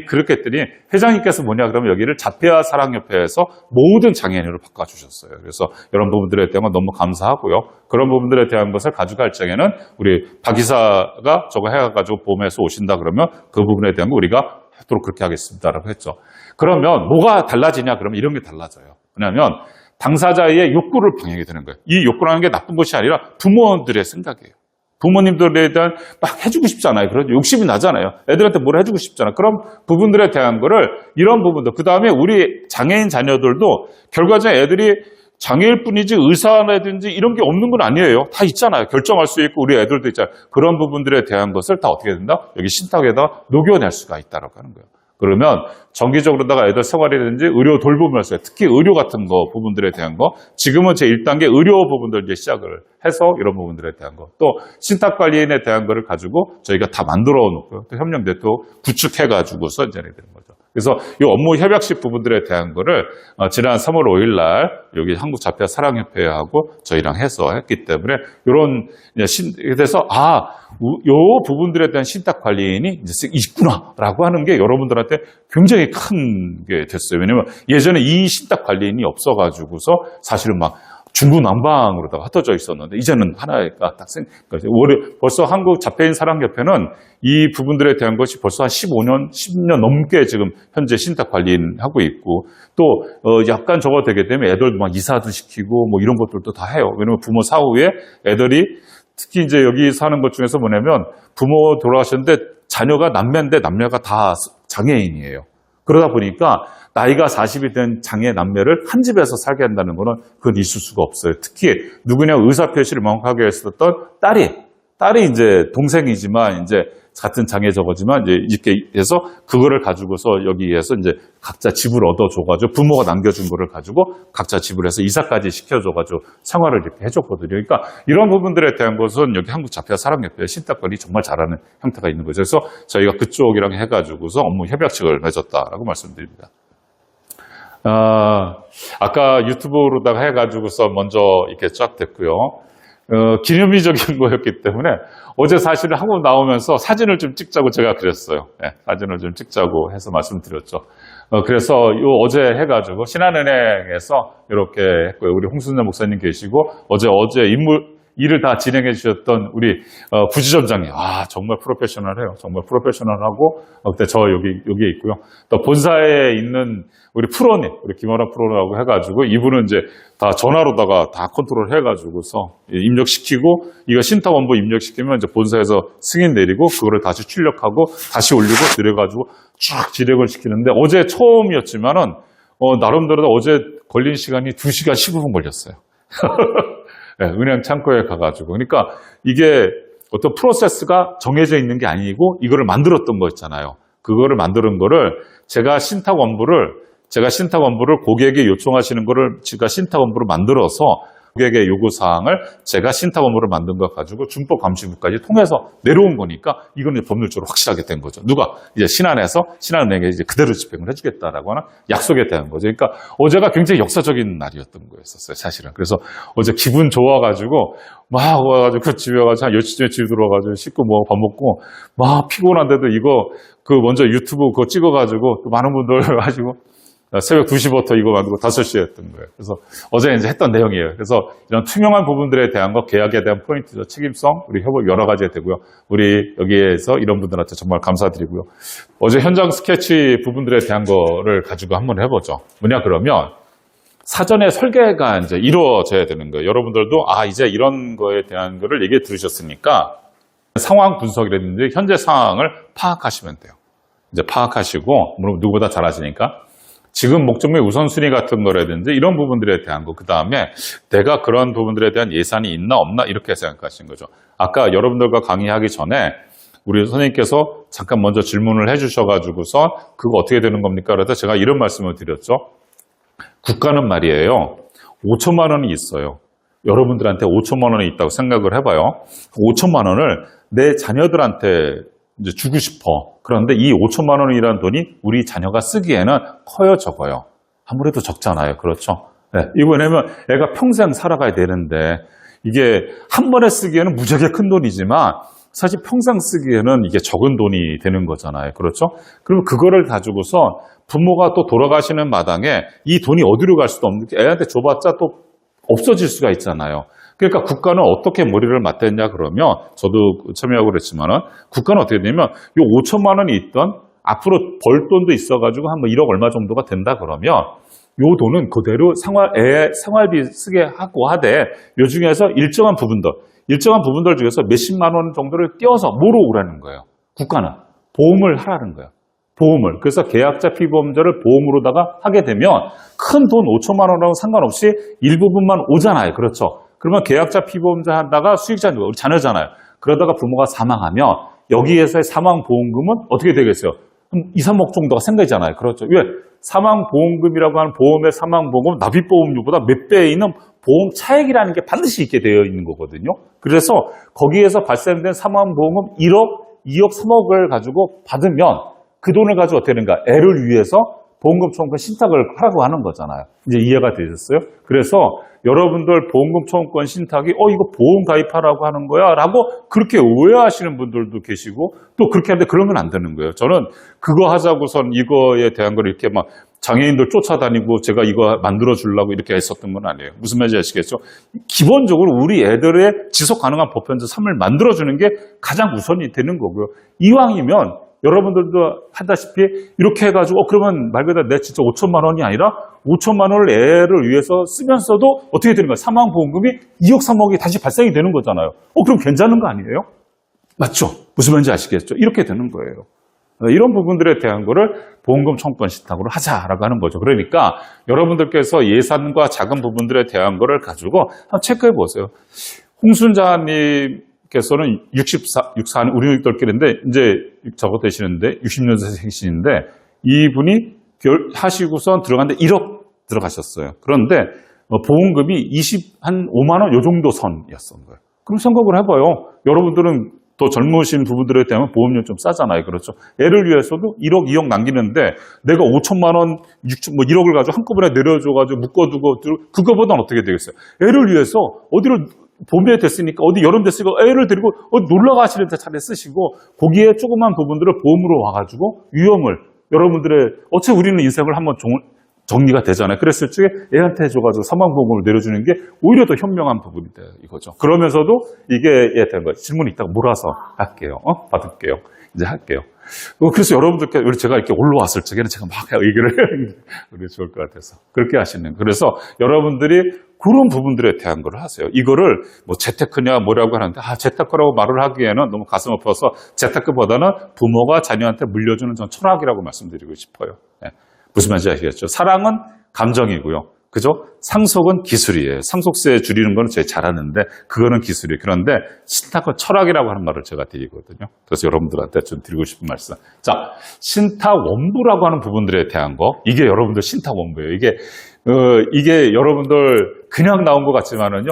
그렇게 했더니 회장님께서 뭐냐 그러면 여기를 자폐아 사랑협회에서 모든 장애인으로 바꿔주셨어요. 그래서 이런 부분들에 대한 건 너무 감사하고요. 그런 부분들에 대한 것을 가져갈 적에는 우리 박 이사가 저거 해가지고 보험에서 오신다 그러면 그 부분에 대한 거 우리가 하도록 그렇게 하겠습니다라고 했죠. 그러면 뭐가 달라지냐 그러면 이런 게 달라져요. 왜냐하면 당사자의 욕구를 방해하게 되는 거예요. 이 욕구라는 게 나쁜 것이 아니라 부모들의 생각이에요. 부모님들에 대한 막 해주고 싶잖아요. 그런 욕심이 나잖아요. 애들한테 뭘 해주고 싶잖아요. 그런 부분들에 대한 거를 이런 부분들 그 다음에 우리 장애인 자녀들도 결과적으로 애들이 장애일 뿐이지 의사라든지 이런 게 없는 건 아니에요. 다 있잖아요. 결정할 수 있고 우리 애들도 있잖아요. 그런 부분들에 대한 것을 다 어떻게 된다? 여기 신탁에다 녹여낼 수가 있다라고 하는 거예요. 그러면 정기적으로다가 애들 생활이라든지 의료 돌보면서 특히 의료 같은 거 부분들에 대한 거 지금은 제 1단계 의료 부분들 이제 시작을 해서 이런 부분들에 대한 거 또 신탁관리인에 대한 거를 가지고 저희가 다 만들어 놓고요. 또 협력대 또 구축해 가지고서 이제 되는 거죠. 그래서 이 업무 협약식 부분들에 대한 거를 지난 3월 5일 날 여기 한국자폐아 사랑협회하고 저희랑 해서 했기 때문에 이런 그래서 요 부분들에 대한 신탁관리인이 이제 있구나라고 하는 게 여러분들한테 굉장히 큰 게 됐어요. 왜냐면 예전에 이 신탁관리인이 없어가지고서 사실은 막 중구난방으로다가 흩어져 있었는데 이제는 하나가 딱 벌써 한국자폐인 사랑협회는 이 부분들에 대한 것이 벌써 한 10년 넘게 지금 현재 신탁관리인 하고 있고 또 약간 저거 되게 되면 애들도 막 이사도 시키고 뭐 이런 것들도 다 해요. 왜냐면 부모 사후에 애들이 특히 이제 여기 사는 것 중에서 뭐냐면 부모 돌아가셨는데 자녀가 남매인데 남녀가 다 장애인이에요. 그러다 보니까 나이가 40이 된 장애 남매를 한 집에서 살게 한다는 거는 그건 있을 수가 없어요. 특히 누구냐 의사표시를 명확하게 했었던 딸이 이제 동생이지만 이제 같은 장애 저거지만 이제 이렇게 해서 그거를 가지고서 여기에서 이제 각자 집을 얻어줘가지고 부모가 남겨준 거를 가지고 각자 집을 해서 이사까지 시켜줘가지고 생활을 이렇게 해줬거든요. 그러니까 이런 부분들에 대한 것은 여기 한국자폐아 사랑협회 신탁관리 정말 잘하는 형태가 있는 거죠. 그래서 저희가 그쪽이랑 해가지고서 업무 협약식을 맺었다라고 말씀드립니다. 아까 유튜브로다가 해가지고서 먼저 이렇게 쫙 됐고요. 기념비적인 거였기 때문에 어제 사실은 한국 나오면서 사진을 좀 찍자고 제가 그랬어요. 네, 사진을 좀 찍자고 해서 말씀드렸죠. 그래서 어제 해가지고 신한은행에서 이렇게 했고요. 우리 홍순자 목사님 계시고 어제 일을 다 진행해 주셨던 우리 부지점장님, 정말 프로페셔널해요. 정말 프로페셔널하고 그때 저 여기에 있고요. 또 본사에 있는 우리 프로님, 우리 김원아 프로라고 해가지고 이분은 이제 다 전화로다가 다 컨트롤 해가지고서 입력시키고 이거 신탁원부 입력시키면 이제 본사에서 승인 내리고 그거를 다시 출력하고 다시 올리고 내려가지고 쭉 진행을 시키는데 어제 처음이었지만은 나름대로 어제 걸린 시간이 2시간 15분 걸렸어요. 네, 은행 창고에 가가지고. 그러니까 이게 어떤 프로세스가 정해져 있는 게 아니고 이거를 만들었던 거 있잖아요. 그거를 만드는 거를 제가 신탁원부를 고객이 요청하시는 거를 제가 신탁원부를 만들어서 고객의 요구사항을 제가 신탁원부를 만든 거 가지고 준법감시부까지 통해서 내려온 거니까 이거는 법률적으로 확실하게 된 거죠. 누가 이제 신한은행에 이제 그대로 집행을 해주겠다라고 하는 약속에 대한 거죠. 그러니까 어제가 굉장히 역사적인 날이었던 거였었어요, 사실은. 그래서 어제 기분 좋아가지고 막 와가지고 집에 와가지고 한 10시쯤에 집에 들어와가지고 씻고 뭐 밥 먹고 막 피곤한데도 이거 먼저 유튜브 그거 찍어가지고 또 많은 분들 하시고 새벽 2시부터 이거 만들고 5시에 했던 거예요. 그래서 어제 이제 했던 내용이에요. 그래서 이런 투명한 부분들에 대한 거, 계약에 대한 포인트죠. 책임성, 우리 협업 여러 가지가 되고요. 우리 여기에서 이런 분들한테 정말 감사드리고요. 어제 현장 스케치 부분들에 대한 거를 가지고 한번 해보죠. 뭐냐 그러면 사전에 설계가 이제 이루어져야 되는 거예요. 여러분들도 이제 이런 거에 대한 거를 얘기 들으셨으니까 상황 분석이라든지 현재 상황을 파악하시면 돼요. 이제 파악하시고, 물론 누구보다 잘 아시니까. 지금 목적물 우선순위 같은 거라든지 이런 부분들에 대한 거, 그 다음에 내가 그런 부분들에 대한 예산이 있나 없나 이렇게 생각하시는 거죠. 아까 여러분들과 강의하기 전에 우리 선생님께서 잠깐 먼저 질문을 해주셔가지고서 그거 어떻게 되는 겁니까? 그래서 제가 이런 말씀을 드렸죠. 국가는 말이에요. 5천만 원이 있어요. 여러분들한테 5천만 원이 있다고 생각을 해봐요. 5천만 원을 내 자녀들한테 이제 주고 싶어. 그런데 이 5천만 원이라는 돈이 우리 자녀가 쓰기에는 커요, 적어요? 아무래도 적잖아요. 그렇죠? 네, 이거 왜냐면 애가 평생 살아가야 되는데 이게 한 번에 쓰기에는 무지하게 큰 돈이지만 사실 평생 쓰기에는 이게 적은 돈이 되는 거잖아요. 그렇죠? 그럼 그거를 가지고서 부모가 또 돌아가시는 마당에 이 돈이 어디로 갈 수도 없는 게 애한테 줘봤자 또 없어질 수가 있잖아요. 그러니까 국가는 어떻게 머리를 맞댔냐 그러면 저도 참여하고 그랬지만은 국가는 어떻게 되냐면 요 5천만 원이 있던 앞으로 벌 돈도 있어가지고 한 뭐 1억 얼마 정도가 된다 그러면 요 돈은 그대로 애 생활비 쓰게 하고 하되 요 중에서 일정한 부분들 중에서 몇십만 원 정도를 떼어서 뭐로 오라는 거예요. 국가는 보험을 하라는 거예요. 보험을. 그래서 계약자 피보험자를 보험으로다가 하게 되면 큰 돈 5천만 원하고 상관없이 일부분만 오잖아요. 그렇죠? 그러면 계약자 피보험자 하다가 수익자 누가 우리 자녀잖아요. 그러다가 부모가 사망하면 여기에서의 사망보험금은 어떻게 되겠어요? 한 2, 3억 정도가 생기잖아요. 그렇죠? 왜? 사망보험금이라고 하는 보험의 사망보험은 납입보험료보다 몇 배에 있는 보험 차액이라는 게 반드시 있게 되어 있는 거거든요. 그래서 거기에서 발생된 사망보험금 1억, 2억, 3억을 가지고 받으면 그 돈을 가지고 어떻게 되는가? 애를 위해서 보험금 청구권 신탁을 하라고 하는 거잖아요. 이제 이해가 되셨어요? 그래서 여러분들 보험금 청구권 신탁이 이거 보험 가입하라고 하는 거야 라고 그렇게 오해하시는 분들도 계시고 또 그렇게 하는데 그러면 안 되는 거예요. 저는 그거 하자고선 이거에 대한 걸 이렇게 막 장애인들 쫓아다니고 제가 이거 만들어 주려고 이렇게 했었던 건 아니에요. 무슨 말인지 아시겠죠? 기본적으로 우리 애들의 지속 가능한 보편적 삶을 만들어 주는 게 가장 우선이 되는 거고요. 이왕이면 여러분들도 하다시피 이렇게 해가지고 그러면 말 그대로 내 진짜 5천만 원이 아니라 5천만 원을 애를 위해서 쓰면서도 어떻게 되는 거예요? 사망보험금이 2억 3억이 다시 발생이 되는 거잖아요. 그럼 괜찮은 거 아니에요? 맞죠? 무슨 말인지 아시겠죠? 이렇게 되는 거예요. 이런 부분들에 대한 거를 보험금 청구권 신탁으로 하자라고 하는 거죠. 그러니까 여러분들께서 예산과 작은 부분들에 대한 거를 가지고 한번 체크해 보세요. 홍순자님 께서는 64, 우리 똘끼리인데, 이제 저거 되시는데, 60년생이신데, 이분이 하시고선 들어갔는데 1억 들어가셨어요. 그런데 보험금이 한 5만 원 요 정도 선이었던 거예요. 그럼 생각을 해봐요. 여러분들은 더 젊으신 부부들에 대한 보험료 좀 싸잖아요. 그렇죠? 애를 위해서도 1억, 2억 남기는데 내가 5천만 원, 1억을 가지고 한꺼번에 내려줘가지고 묶어두고 그거보다는 어떻게 되겠어요? 애를 위해서 어디로 봄에 됐으니까 어디 여름 됐으니까 애를 데리고 어디 놀러 가시는 데 차라리 쓰시고 거기에 조그만 부분들을 보험으로 와가지고 위험을 여러분들의 어차피 우리는 인생을 한번 정리가 되잖아요. 그랬을 적에 애한테 해줘가지고 사망보험을 내려주는 게 오히려 더 현명한 부분이다 이거죠. 그러면서도 이게 된 거예요. 질문이 있다가 몰아서 할게요. 받을게요. 이제 할게요. 그래서 여러분들께 제가 이렇게 올라왔을 적에는 제가 막 얘기를 해야 우리 좋을 것 같아서 그렇게 하시는 거예요. 그래서 여러분들이 그런 부분들에 대한 걸 하세요. 이거를 뭐 재테크냐 뭐라고 하는데 재테크라고 말을 하기에는 너무 가슴 아파서 재테크보다는 부모가 자녀한테 물려주는 전 철학이라고 말씀드리고 싶어요. 네. 무슨 말인지 아시겠죠? 사랑은 감정이고요. 그죠? 상속은 기술이에요. 상속세 줄이는 거는 제가 잘하는데 그거는 기술이에요. 그런데 신탁은 철학이라고 하는 말을 제가 드리거든요. 그래서 여러분들한테 좀 드리고 싶은 말씀. 자, 신탁 원부라고 하는 부분들에 대한 거. 이게 여러분들 신탁 원부예요. 이게 여러분들 그냥 나온 것 같지만은요.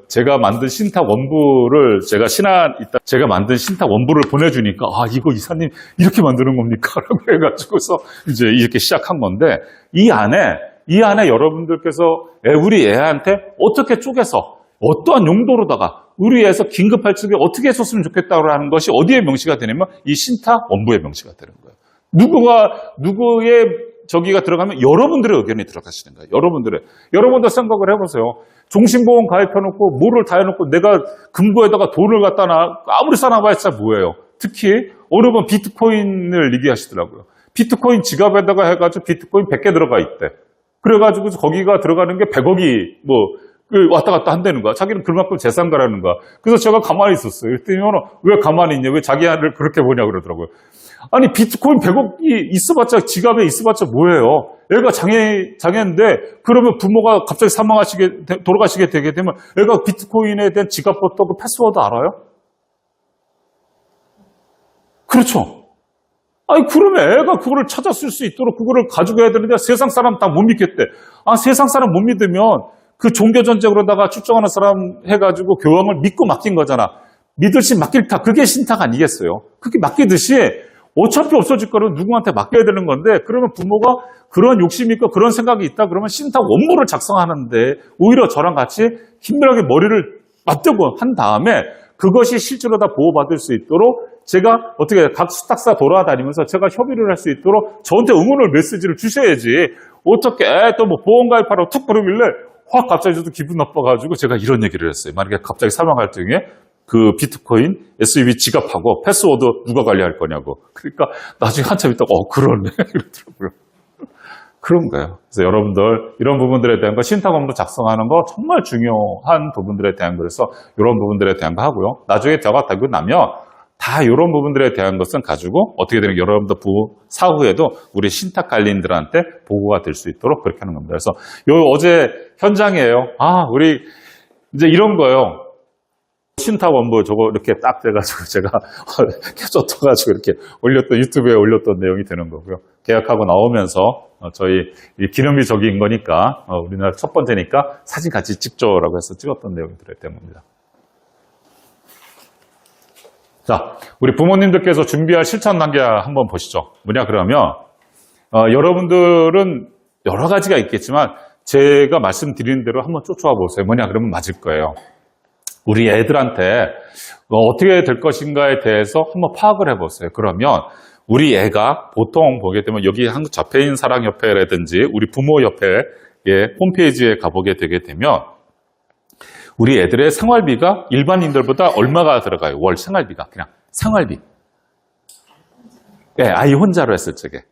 제가 만든 신탁 원부를 제가 만든 신탁 원부를 보내주니까 이거 이사님 이렇게 만드는 겁니까? 라고 해가지고서 이제 이렇게 시작한 건데 이 안에 여러분들께서 우리 애한테 어떻게 쪼개서 어떠한 용도로다가 우리 애에서 긴급할 적에 어떻게 했었으면 좋겠다고 하는 것이 어디에 명시가 되냐면 이 신탁 원부에 명시가 되는 거예요. 누구의 저기가 들어가면 여러분들의 의견이 들어가시는 거예요. 여러분들 생각을 해보세요. 종신보험 가입해놓고 뭐를 다 해놓고 내가 금고에다가 돈을 갖다 아무리 쌓아봐야 뭐예요. 특히 어느 번 비트코인을 얘기하시더라고요. 비트코인 지갑에다가 해가지고 비트코인 100개 들어가 있대. 그래가지고 거기가 들어가는 게 100억이 왔다 갔다 한다는 거야. 자기는 그만큼 재산가라는 거야. 그래서 제가 가만히 있었어요. 그랬더니 왜 가만히 있냐? 왜 자기 아를 그렇게 보냐 그러더라고요. 아니 비트코인 100억이 있어봤자 지갑에 있어봤자 뭐예요? 애가 장애인데 그러면 부모가 갑자기 돌아가시게 되게 되면 애가 비트코인에 대한 지갑부터 그 패스워드 알아요? 그렇죠. 아니, 그러면 애가 그거를 찾아 쓸 수 있도록 그거를 가지고 해야 되는데 세상 사람 다 못 믿겠대. 아, 세상 사람 못 믿으면 그 종교전쟁으로다가 출정하는 사람 해가지고 교황을 믿고 맡긴 거잖아. 믿듯이 맡길다. 그게 신탁 아니겠어요? 그게 맡기듯이 어차피 없어질 거를 누구한테 맡겨야 되는 건데 그러면 부모가 그런 욕심이 있고 그런 생각이 있다 그러면 신탁 원고를 작성하는데 오히려 저랑 같이 힘들게 머리를 맞대고 한 다음에 그것이 실제로 다 보호받을 수 있도록 제가 어떻게 각 수탁사 돌아다니면서 제가 협의를 할 수 있도록 저한테 응원을 메시지를 주셔야지 어떻게 또 뭐 보험가입하라고 툭 부르길래 확 갑자기 저도 기분 나빠가지고 제가 이런 얘기를 했어요. 만약에 갑자기 사망할 등에 그 비트코인, SUV 지갑하고 패스워드 누가 관리할 거냐고. 그러니까 나중에 한참 있다가 그러네 이러더라고요. 그런 거예요. 그래서 여러분들 이런 부분들에 대한 거 신탁 업무 작성하는 거 정말 중요한 부분들에 대한 거라서 이런 부분들에 대한 거 하고요. 나중에 제가 되고 나면 다 이런 부분들에 대한 것은 가지고 어떻게 되는 여러분들 사후에도 우리 신탁 관리인들한테 보고가 될 수 있도록 그렇게 하는 겁니다. 그래서 어제 현장이에요. 우리 이제 이런 거예요. 신탁 원부 저거 이렇게 딱 돼가지고 제가 켜줬어가지고 이렇게 유튜브에 올렸던 내용이 되는 거고요. 계약하고 나오면서 저희 기념비 적인 거니까 우리나라 첫 번째니까 사진 같이 찍죠라고 해서 찍었던 내용이 들어있던 겁니다. 자, 우리 부모님들께서 준비할 실천 단계 한번 보시죠. 뭐냐 그러면 여러분들은 여러 가지가 있겠지만 제가 말씀드리는 대로 한번 쫓아와 보세요. 뭐냐 그러면 맞을 거예요. 우리 애들한테 어떻게 될 것인가에 대해서 한번 파악을 해보세요. 그러면 우리 애가 보통 보게 되면 여기 한국자폐인 사랑협회라든지 우리 부모협회의 홈페이지에 가보게 되게 되면 우리 애들의 생활비가 일반인들보다 얼마가 들어가요? 월 생활비가. 그냥 생활비. 네, 아이 혼자로 했을 적에.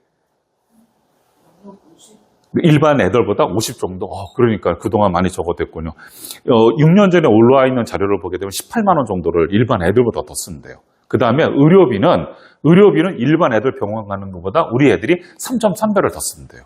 일반 애들보다 50 정도? 그러니까 그동안 많이 적어댔군요. 6년 전에 올라와 있는 자료를 보게 되면 18만 원 정도를 일반 애들보다 더 쓰는데요. 그 다음에 의료비는 일반 애들 병원 가는 것보다 우리 애들이 3.3배를 더 쓰는데요.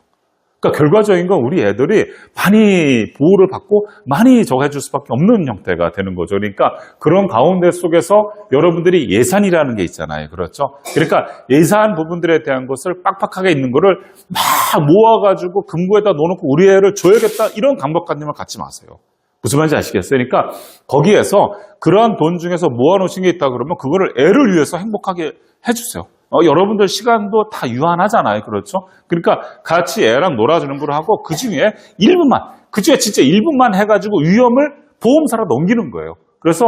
그러니까 결과적인 건 우리 애들이 많이 보호를 받고 많이 저거 해줄 수밖에 없는 형태가 되는 거죠. 그러니까 그런 가운데 속에서 여러분들이 예산이라는 게 있잖아요. 그렇죠? 그러니까 예산 부분들에 대한 것을 빡빡하게 있는 거를 막 모아가지고 금고에다 넣어놓고 우리 애를 줘야겠다 이런 강박관념을 갖지 마세요. 무슨 말인지 아시겠어요? 그러니까 거기에서 그러한 돈 중에서 모아놓으신 게 있다 그러면 그거를 애를 위해서 행복하게 해주세요. 여러분들 시간도 다 유한하잖아요. 그렇죠? 그러니까 같이 애랑 놀아주는 걸 하고 그 중에 진짜 1분만 해가지고 위험을 보험사로 넘기는 거예요. 그래서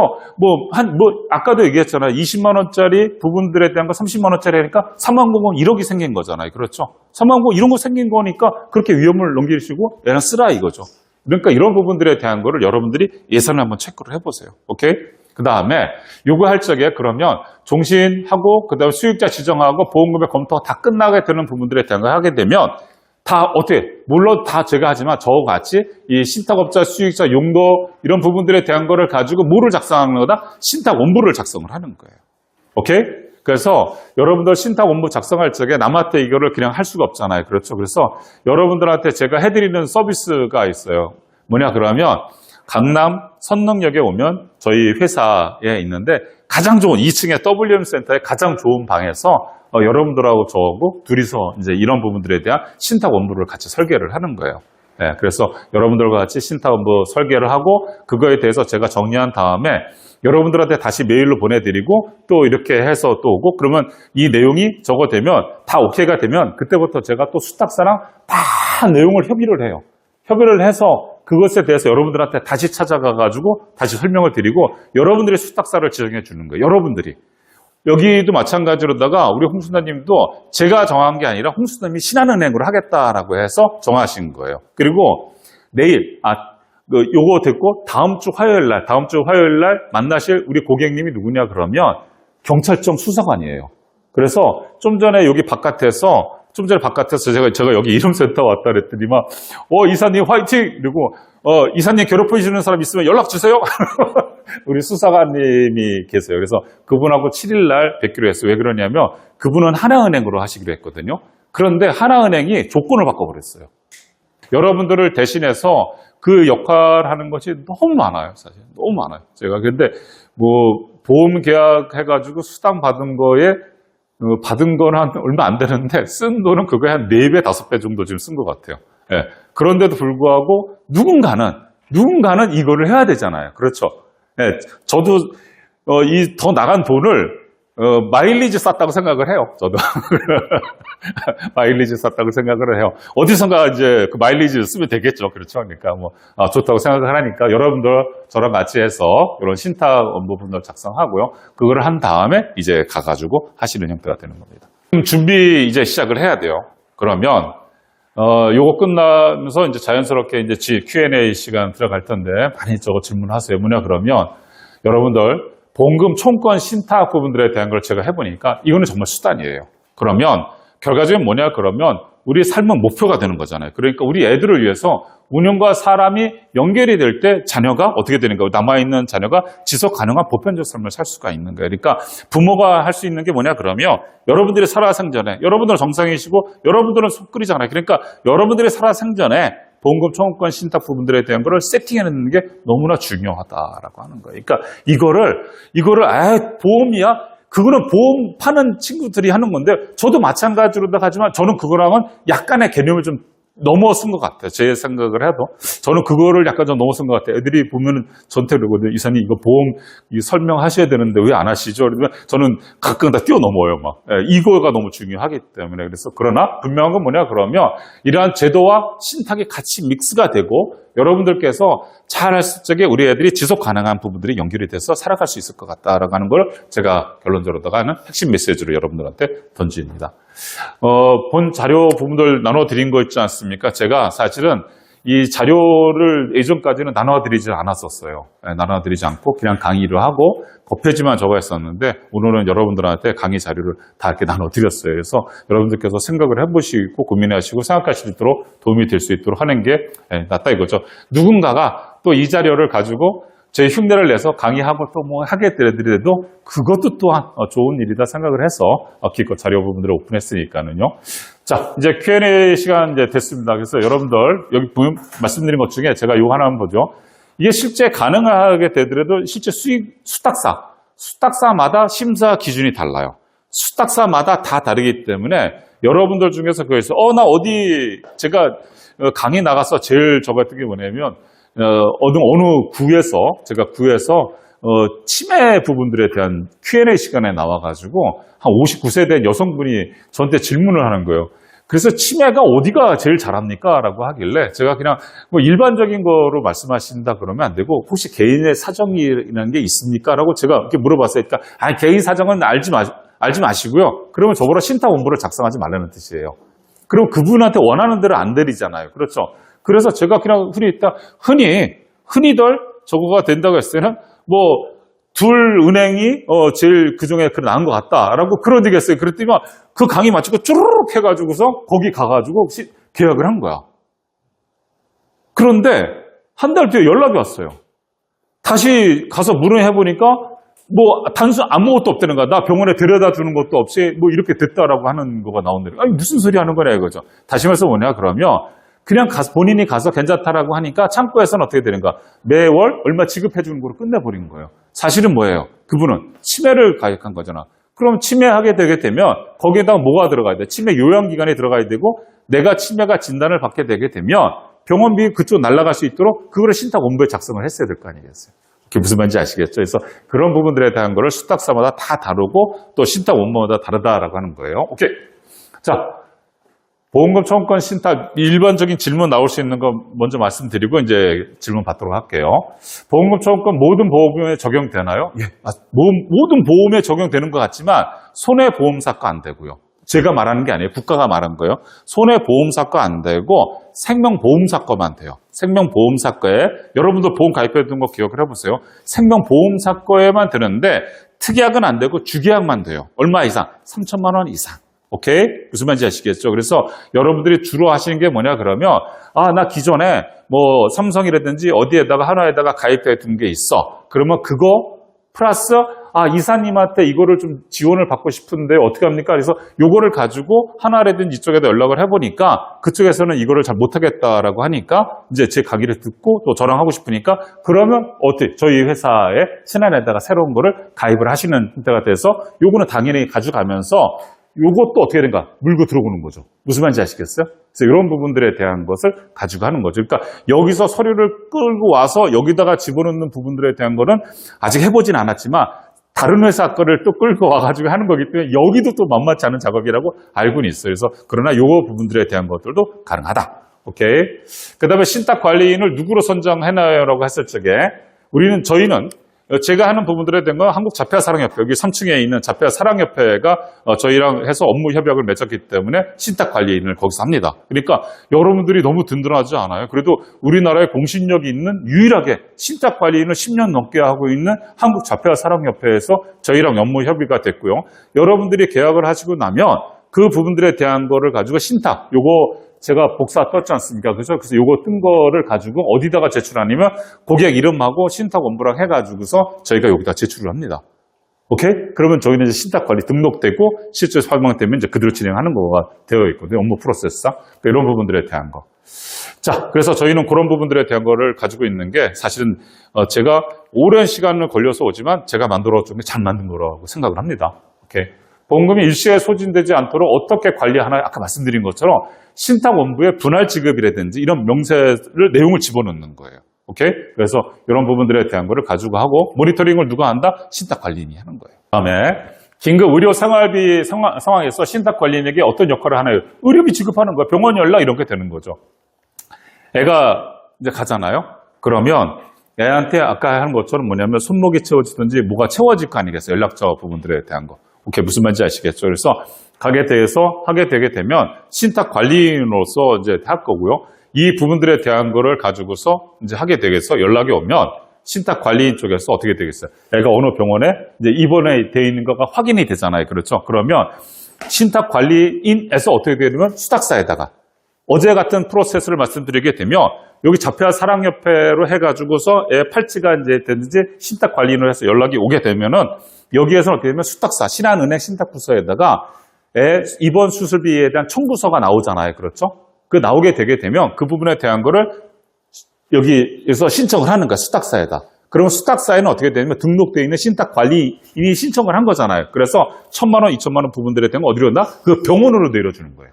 아까도 얘기했잖아요. 20만원짜리 부분들에 대한 거 30만원짜리 하니까 3만 1억이 생긴 거잖아요. 그렇죠? 3만 이런 거 생긴 거니까 그렇게 위험을 넘기시고 애랑 쓰라 이거죠. 그러니까 이런 부분들에 대한 거를 여러분들이 예산을 한번 체크를 해보세요. 오케이? 그 다음에 요거 할 적에 그러면 종신하고 그 다음에 수익자 지정하고 보험금액 검토가 다 끝나게 되는 부분들에 대한 걸 하게 되면 다 물론 다 제가 하지만 저와 같이 이 신탁업자, 수익자, 용도 이런 부분들에 대한 거를 가지고 뭐를 작성하는 거다? 신탁 원부를 작성을 하는 거예요. 오케이? 그래서 여러분들 신탁 원부 작성할 적에 남한테 이거를 그냥 할 수가 없잖아요. 그렇죠? 그래서 여러분들한테 제가 해드리는 서비스가 있어요. 뭐냐 그러면 강남 선릉역에 오면 저희 회사에 있는데 가장 좋은 2층에 WM센터의 가장 좋은 방에서 여러분들하고 저하고 둘이서 이제 이런 부분들에 대한 신탁 원부를 같이 설계를 하는 거예요. 네, 그래서 여러분들과 같이 신탁 원부 설계를 하고 그거에 대해서 제가 정리한 다음에 여러분들한테 다시 메일로 보내드리고 또 이렇게 해서 또 오고 그러면 이 내용이 적어되면 다 오케이가 되면 그때부터 제가 또 수탁사랑 다 내용을 협의를 해요. 협의를 해서 그것에 대해서 여러분들한테 다시 찾아가가지고 다시 설명을 드리고 여러분들이 수탁사를 지정해 주는 거예요. 여러분들이. 여기도 마찬가지로다가 우리 홍순다님도 제가 정한 게 아니라 홍순다님이 신한은행으로 하겠다라고 해서 정하신 거예요. 그리고 내일, 요거 듣고 다음 주 화요일 날 만나실 우리 고객님이 누구냐 그러면 경찰청 수사관이에요. 그래서 좀 전에 바깥에서 제가 여기 이름센터 왔다 그랬더니 막, 이사님 화이팅! 그리고, 이사님 괴롭히시는 사람 있으면 연락 주세요! 우리 수사관님이 계세요. 그래서 그분하고 7일날 뵙기로 했어요. 왜 그러냐면 그분은 하나은행으로 하시기로 했거든요. 그런데 하나은행이 조건을 바꿔버렸어요. 여러분들을 대신해서 그 역할 하는 것이 너무 많아요. 사실. 너무 많아요. 제가 근데 보험 계약 해가지고 수당 받은 거에 받은 거는 얼마 안 되는데 쓴 돈은 그거에 한 4배, 5배 정도 지금 쓴 것 같아요. 예. 그런데도 불구하고 누군가는 이거를 해야 되잖아요. 그렇죠. 예. 저도 이 더 나간 돈을 마일리지 쌌다고 생각을 해요. 저도 마일리지 쌌다고 생각을 해요. 어디선가 이제 그 마일리지를 쓰면 되겠죠. 그렇죠. 그러니까 뭐 좋다고 생각을 하니까 여러분들 저랑 같이 해서 이런 신탁 업무분을 작성하고요. 그걸 한 다음에 이제 가가지고 하시는 형태가 되는 겁니다. 준비 이제 시작을 해야 돼요. 그러면 요거 끝나면서 이제 자연스럽게 이제 Q&A 시간 들어갈 텐데 많이 저거 질문하세요. 뭐냐 그러면 여러분들 보험금 총권 신탁 부분들에 대한 걸 제가 해보니까 이거는 정말 수단이에요. 그러면 결과적인 뭐냐 그러면 우리 삶은 목표가 되는 거잖아요. 그러니까 우리 애들을 위해서 운영과 사람이 연결이 될 때 자녀가 어떻게 되는 거예요? 남아있는 자녀가 지속 가능한 보편적 삶을 살 수가 있는 거예요. 그러니까 부모가 할 수 있는 게 뭐냐 그러면 여러분들이 살아생전에 여러분들은 정상이시고 여러분들은 속끓이잖아요. 그러니까 여러분들이 살아생전에 보험금 총권 신탁 부분들에 대한 거를 세팅해내는 게 너무나 중요하다라고 하는 거예요. 그러니까 이거를 보험이야? 그거는 보험 파는 친구들이 하는 건데 저도 마찬가지로 하지만 저는 그거랑은 약간의 개념을 좀 넘어선 것 같아요. 제 생각을 해도. 저는 그거를 약간 좀 넘어선 것 같아요. 애들이 보면은 저한테 그러거든요. 이사님 이거 보험 설명하셔야 되는데 왜 안 하시죠? 그러면 저는 가끔 다 뛰어넘어요. 막. 이거가 너무 중요하기 때문에. 그래서 그러나 분명한 건 뭐냐 그러면 이러한 제도와 신탁이 같이 믹스가 되고 여러분들께서 잘 할 적에 우리 애들이 지속 가능한 부분들이 연결이 돼서 살아갈 수 있을 것 같다라고 하는 걸 제가 결론적으로 하는 핵심 메시지로 여러분들한테 던집니다. 본 자료 부분들 나눠드린 거 있지 않습니까? 제가 사실은 이 자료를 예전까지는 나눠드리지 않았었어요. 나눠드리지 않고 그냥 강의를 하고 겉표지만 적어 했었는데 오늘은 여러분들한테 강의 자료를 다 이렇게 나눠드렸어요. 그래서 여러분들께서 생각을 해보시고 고민하시고 생각하실 수 있도록 도움이 될 수 있도록 하는 게 낫다 이거죠. 누군가가 또 이 자료를 가지고 제 흉내를 내서 강의하고 또 뭐 하게 되더라도 그것도 또한 좋은 일이다 생각을 해서 기껏 자료 부분들을 오픈했으니까는요. 자, 이제 Q&A 시간 이제 됐습니다. 그래서 여러분들 여기 말씀드린 것 중에 제가 요거 하나 한번 보죠. 이게 실제 가능하게 되더라도 실제 수탁사마다 심사 기준이 달라요. 수탁사마다 다 다르기 때문에 여러분들 중에서 그래서 나 어디 제가 강의 나가서 제일 저 같은 게 뭐냐면 어느 제가 구에서 치매 부분들에 대한 Q&A 시간에 나와가지고 한 59세 된 여성분이 저한테 질문을 하는 거예요. 그래서 치매가 어디가 제일 잘합니까? 라고 하길래 제가 그냥 뭐 일반적인 거로 말씀하신다 그러면 안 되고 혹시 개인의 사정이라는 게 있습니까? 라고 제가 이렇게 물어봤어요. 그러니까 개인 사정은 알지 마시고요. 그러면 저보러 신탁 원고를 작성하지 말라는 뜻이에요. 그럼 그분한테 원하는 대로 안 드리잖아요. 그렇죠? 그래서 제가 그냥 흔히들 저거가 된다고 했을 때는 둘 은행이 제일 그중에 나은 것 같다라고 그런 얘기 했어요. 그랬더니 그 강의 마치고 쭈르륵 해가지고서 거기 가가지고 계약을 한 거야. 그런데 한 달 뒤에 연락이 왔어요. 다시 가서 문의해보니까 단순 아무것도 없다는 거야. 나 병원에 데려다 주는 것도 없이 이렇게 됐다라고 하는 거가 나온다는 거야. 아니 무슨 소리 하는 거냐 이거죠. 다시 말해서 뭐냐 그러면 그냥 본인이 가서 괜찮다라고 하니까 창구에서는 어떻게 되는가? 매월 얼마 지급해 주는 거로 끝내버린 거예요. 사실은 뭐예요? 그분은 치매를 가입한 거잖아. 그럼 치매하게 되게 되면 거기에다가 뭐가 들어가야 돼? 치매 요양기간에 들어가야 되고 내가 치매가 진단을 받게 되게 되면 병원비 그쪽 날아갈 수 있도록 그거를 신탁 원고에 작성을 했어야 될 거 아니겠어요? 그게 무슨 말인지 아시겠죠? 그래서 그런 부분들에 대한 거를 수탁사마다 다 다르고 또 신탁 원고마다 다르다라고 하는 거예요. 오케이. 자. 보험금 총권 신탁 일반적인 질문 나올 수 있는 거 먼저 말씀드리고 이제 질문 받도록 할게요. 보험금 총권 모든 보험에 적용되나요? 예. 모든 보험에 적용되는 것 같지만 손해보험사과 안 되고요. 제가 말하는 게 아니에요. 국가가 말한 거예요. 손해보험사과 안 되고 생명보험사과만 돼요. 생명보험사과에 여러분도 보험 가입했던 거 기억을 해보세요. 생명보험사과에만 되는데 특약은 안 되고 주계약만 돼요. 얼마 이상? 3천만 원 이상. 오케이? 무슨 말인지 아시겠죠? 그래서 여러분들이 주로 하시는 게 뭐냐 그러면 나 기존에 삼성이라든지 어디에다가 하나에다가 가입해 둔 게 있어. 그러면 그거 플러스 이사님한테 이거를 좀 지원을 받고 싶은데 어떻게 합니까? 그래서 요거를 가지고 하나라든지 이쪽에다 연락을 해보니까 그쪽에서는 이거를 잘 못하겠다라고 하니까 이제 제 강의를 듣고 또 저랑 하고 싶으니까 그러면 어때? 저희 회사에 신한에다가 새로운 거를 가입을 하시는 형태가 돼서 요거는 당연히 가져가면서 요것도 어떻게 된가? 물고 들어오는 거죠. 무슨 말인지 아시겠어요? 그래서 이런 부분들에 대한 것을 가지고 하는 거죠. 그러니까 여기서 서류를 끌고 와서 여기다가 집어넣는 부분들에 대한 거는 아직 해보진 않았지만 다른 회사 거를 또 끌고 와가지고 하는 거기 때문에 여기도 또 만만치 않은 작업이라고 알고는 있어요. 그래서 그러나 요거 부분들에 대한 것들도 가능하다. 오케이. 그 다음에 신탁 관리인을 누구로 선정해놔요? 라고 했을 적에 저희는 제가 하는 부분들에 대한 건 한국자폐아사랑협회, 여기 3층에 있는 자폐아사랑협회가 저희랑 해서 업무 협약을 맺었기 때문에 신탁관리인을 거기서 합니다. 그러니까 여러분들이 너무 든든하지 않아요? 그래도 우리나라에 공신력이 있는 유일하게 신탁관리인을 10년 넘게 하고 있는 한국자폐아사랑협회에서 저희랑 업무 협의가 됐고요. 여러분들이 계약을 하시고 나면 그 부분들에 대한 거를 가지고 신탁, 요거 제가 복사 떴지 않습니까? 그래서 요거 뜬 거를 가지고 어디다가 제출하냐면 고객 이름하고 신탁 원부랑 해가지고서 저희가 여기다 제출을 합니다. 오케이? 그러면 저희는 이제 신탁 관리 등록되고 실제 설명되면 이제 그대로 진행하는 거가 되어 있거든요. 업무 프로세스상. 그러니까 이런 부분들에 대한 거. 자, 그래서 저희는 그런 부분들에 대한 거를 가지고 있는 게 사실은 제가 오랜 시간을 걸려서 오지만 제가 만들어준 게 잘 만든 거라고 생각을 합니다. 오케이? 보험금이 일시에 소진되지 않도록 어떻게 관리하나 아까 말씀드린 것처럼 신탁원부의 분할 지급이라든지 이런 내용을 집어넣는 거예요. 오케이? 그래서 이런 부분들에 대한 거를 가지고 하고 모니터링을 누가 한다? 신탁관리인이 하는 거예요. 그다음에 긴급 의료 생활비 상황에서 신탁관리인에게 어떤 역할을 하나요? 의료비 지급하는 거예요. 병원 연락 이런 게 되는 거죠. 애가 이제 가잖아요. 그러면 애한테 아까 한 것처럼 뭐냐면 손목이 채워지든지 뭐가 채워질 거 아니겠어요? 연락처 부분들에 대한 거. 오케이, 무슨 말인지 아시겠죠? 그래서 하게 되게 되면 신탁 관리인으로서 이제 할 거고요. 이 부분들에 대한 거를 가지고서 이제 하게 되겠어. 연락이 오면 신탁 관리인 쪽에서 어떻게 되겠어요? 애가 어느 병원에 이제 입원에 돼 있는 거가 확인이 되잖아요. 그렇죠? 그러면 신탁 관리인에서 어떻게 되냐면 수탁사에다가 어제 같은 프로세스를 말씀드리게 되면 여기 자폐아사랑협회로 해가지고서 애 팔찌가 이제 되든지 신탁 관리인을 해서 연락이 오게 되면은 여기에서는 어떻게 되면 수탁사, 신한은행 신탁부서에다가 애 입원 수술비에 대한 청구서가 나오잖아요. 그렇죠? 그 나오게 되게 되면 그 부분에 대한 거를 여기에서 신청을 하는 거야. 수탁사에다. 그러면 수탁사에는 어떻게 되냐면 등록되어 있는 신탁 관리인이 신청을 한 거잖아요. 그래서 1,000만 원, 2,000만 원 부분들에 대한 거 어디로 온다? 그 병원으로 내려주는 거예요.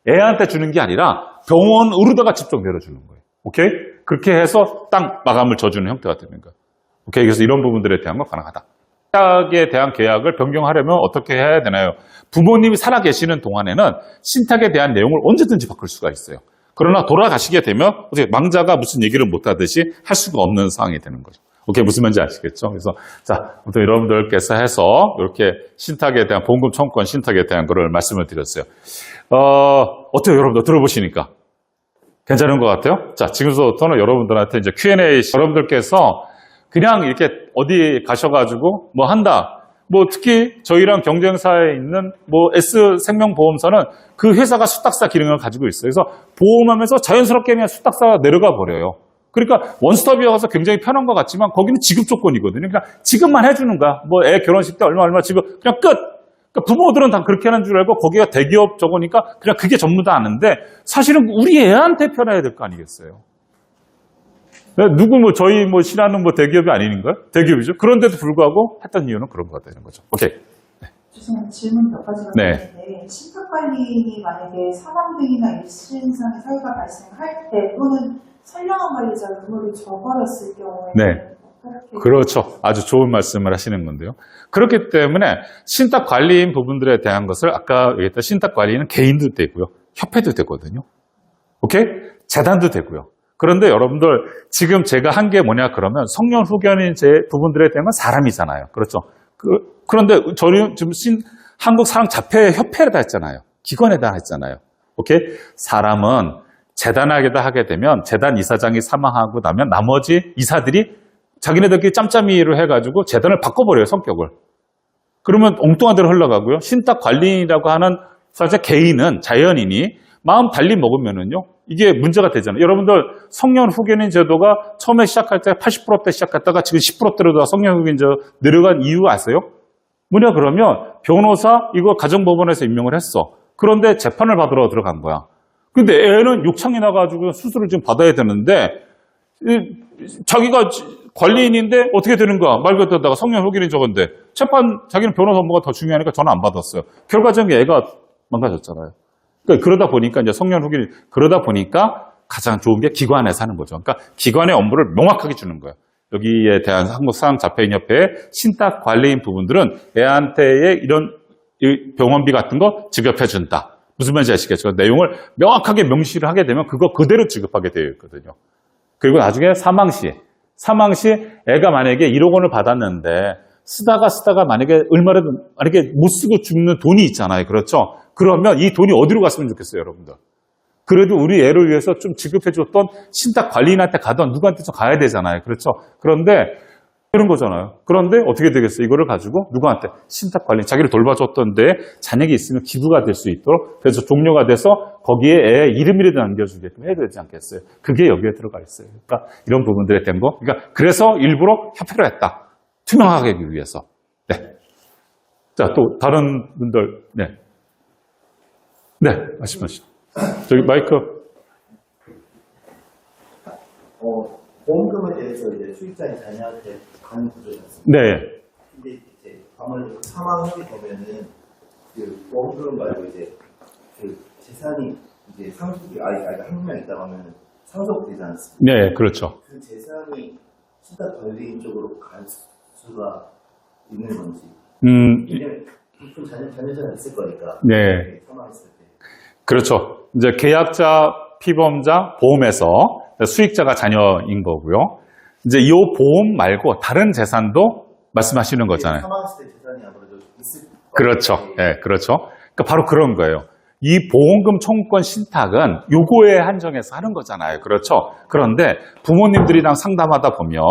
애한테 주는 게 아니라 병원으로다가 직접 내려주는 거예요. 오케이? 그렇게 해서 딱 마감을 져주는 형태가 되는 거예요. 오케이? 그래서 이런 부분들에 대한 거 가능하다. 신탁에 대한 계약을 변경하려면 어떻게 해야 되나요? 부모님이 살아계시는 동안에는 신탁에 대한 내용을 언제든지 바꿀 수가 있어요. 그러나 돌아가시게 되면 어떻게 망자가 무슨 얘기를 못하듯이 할 수가 없는 상황이 되는 거죠. 오케이, 무슨 말인지 아시겠죠? 그래서 자, 아무튼 여러분들께서 해서 이렇게 신탁에 대한 보험금 청구권 신탁에 대한 거를 말씀을 드렸어요. 어때요, 여러분들 들어보시니까 괜찮은 것 같아요? 자, 지금부터는 여러분들한테 이제 Q&A 여러분들께서 그냥 이렇게 어디 가셔가지고 뭐 한다. 뭐 특히 저희랑 경쟁사에 있는 뭐 S생명보험사는 그 회사가 수탁사 기능을 가지고 있어요. 그래서 보험하면서 자연스럽게 그냥 수탁사가 내려가 버려요. 그러니까 원스톱이어서 굉장히 편한 것 같지만 거기는 지급 조건이거든요. 그냥 지급만 해주는 거야. 뭐 애 결혼식 때 얼마 지급 그냥 끝. 그러니까 부모들은 다 그렇게 하는 줄 알고 거기가 대기업 저거니까 그냥 그게 전부 다 아는데 사실은 우리 애한테 편해야 될 거 아니겠어요. 누구 뭐 저희 뭐 신하는 뭐 대기업이 아닌가요? 대기업이죠. 그런데도 불구하고 했던 이유는 그런 거가 되는 거죠. 오케이. 네. 죄송합니다. 질문 몇 가지가 있는데 신탁관리인이 만약에 사망 등이나 일신상의 사유가 발생할 때 또는 선량한 관리자 의무를 저버렸을 경우에 그렇죠. 아주 좋은 말씀을 하시는 건데요. 그렇기 때문에 신탁 관리인 부분들에 대한 것을 아까 얘기했던 신탁 관리인은 개인도 되고요. 협회도 되거든요. 오케이? 재단도 되고요. 그런데 여러분들 지금 제가 한 게 뭐냐 그러면 성년 후견인 제 부분들에 대한 건 사람이잖아요. 그렇죠. 그런데 저는 지금 한국사랑자폐협회에다 했잖아요. 기관에다 했잖아요. 오케이? 사람은 재단에다 하게 되면 재단 이사장이 사망하고 나면 나머지 이사들이 자기네들끼리 짬짬이로 해가지고 재단을 바꿔버려요, 성격을. 그러면 엉뚱한 데로 흘러가고요. 신탁 관리인이라고 하는 사실 개인은 자연인이 마음 달리 먹으면은요, 이게 문제가 되잖아요. 여러분들 성년 후견인 제도가 처음에 시작할 때 80%대 시작했다가 지금 10%대로 성년 후견인 제도 내려간 이유 아세요? 뭐냐 그러면 변호사 이거 가정법원에서 임명을 했어. 그런데 재판을 받으러 들어간 거야. 근데 애는 욕창이 나가지고 수술을 지금 받아야 되는데 자기가 관리인인데 어떻게 되는 거야? 말 그대로다가 성년 후견인 저건데 재판 자기는 변호사 업무가 더 중요하니까 전화 안 받았어요. 결과적인 애가 망가졌잖아요. 그러니까 그러다 보니까 이제 성년 후견인 그러다 보니까 가장 좋은 게 기관에서 하는 거죠. 그러니까 기관의 업무를 명확하게 주는 거예요. 여기에 대한 한국사랑자폐인협회의 신탁 관리인 부분들은 애한테의 이런 병원비 같은 거 지급해준다. 무슨 말인지 아시겠죠? 내용을 명확하게 명시를 하게 되면 그거 그대로 지급하게 되어 있거든요. 그리고 나중에 사망 시 애가 만약에 1억 원을 받았는데 쓰다가 만약에 얼마라도 만약에 못 쓰고 죽는 돈이 있잖아요. 그렇죠? 그러면 이 돈이 어디로 갔으면 좋겠어요, 여러분들? 그래도 우리 애를 위해서 좀 지급해줬던 신탁 관리인한테 가던 누구한테 좀 가야 되잖아요. 그렇죠? 그런데 그런 거잖아요. 그런데 어떻게 되겠어요? 이거를 가지고 누구한테 신탁 관리인 자기를 돌봐줬던데 잔액이 있으면 기부가 될 수 있도록 그래서 종료가 돼서 거기에 애 이름이라도 남겨주게끔 해야 되지 않겠어요? 그게 여기에 들어가 있어요. 그러니까 이런 부분들에 된 거. 그러니까 그래서 일부러 협회를 했다. 투명하게 하기 위해서. 네. 자, 또 다른 분들. 네. 네, 말씀하시죠. 저기 마이크. 보험금에 대해서 이제 수익자인 자녀한테 가는 구조였습니다. 네. 근데 이제 아무래도 사망하게 되면은 그 보험금 말고 이제 그 재산이 이제 상속이 아이가 한 명 있다고 하면 상속되지 않습니까? 네, 그렇죠. 그 재산이 신탁 관리인 쪽으로 갈 수가 있는 건지. 왜냐면 좀 자녀자가 있을 거니까. 네. 사망했을 때. 그렇죠. 이제 계약자, 피보험자, 보험에서 수익자가 자녀인 거고요. 이제 이 보험 말고 다른 재산도 말씀하시는 거잖아요. 사망했을 때 재산이 아무래도 있을 그렇죠. 예, 그렇죠. 그러니까 바로 그런 거예요. 이 보험금 청구권 신탁은 요거에 한정해서 하는 거잖아요. 그렇죠. 그런데 부모님들이랑 상담하다 보면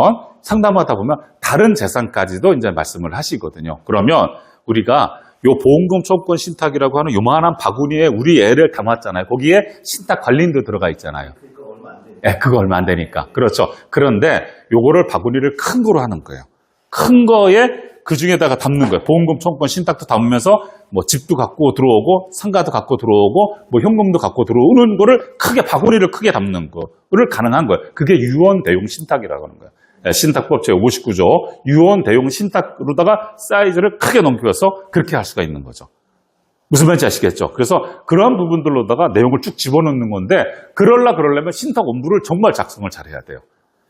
다른 재산까지도 이제 말씀을 하시거든요. 그러면 우리가 요 보험금 청구권 신탁이라고 하는 요만한 바구니에 우리 애를 담았잖아요. 거기에 신탁 관리인도 들어가 있잖아요. 그거 얼마 안 되니까. 예, 그거 얼마 안 되니까. 그렇죠. 그런데 요거를 바구니를 큰 거로 하는 거예요. 큰 거에 그 중에다가 담는 거예요. 보험금 청구권 신탁도 담으면서 뭐 집도 갖고 들어오고 상가도 갖고 들어오고 뭐 현금도 갖고 들어오는 거를 크게 바구니를 크게 담는 거를 가능한 거예요. 그게 유언 대용 신탁이라고 하는 거예요. 예, 신탁법 제59조 유언 대용 신탁으로다가 사이즈를 크게 넘겨서 그렇게 할 수가 있는 거죠. 무슨 말인지 아시겠죠? 그래서 그러한 부분들로다가 내용을 쭉 집어넣는 건데 그러려면 신탁 원부를 정말 작성을 잘해야 돼요.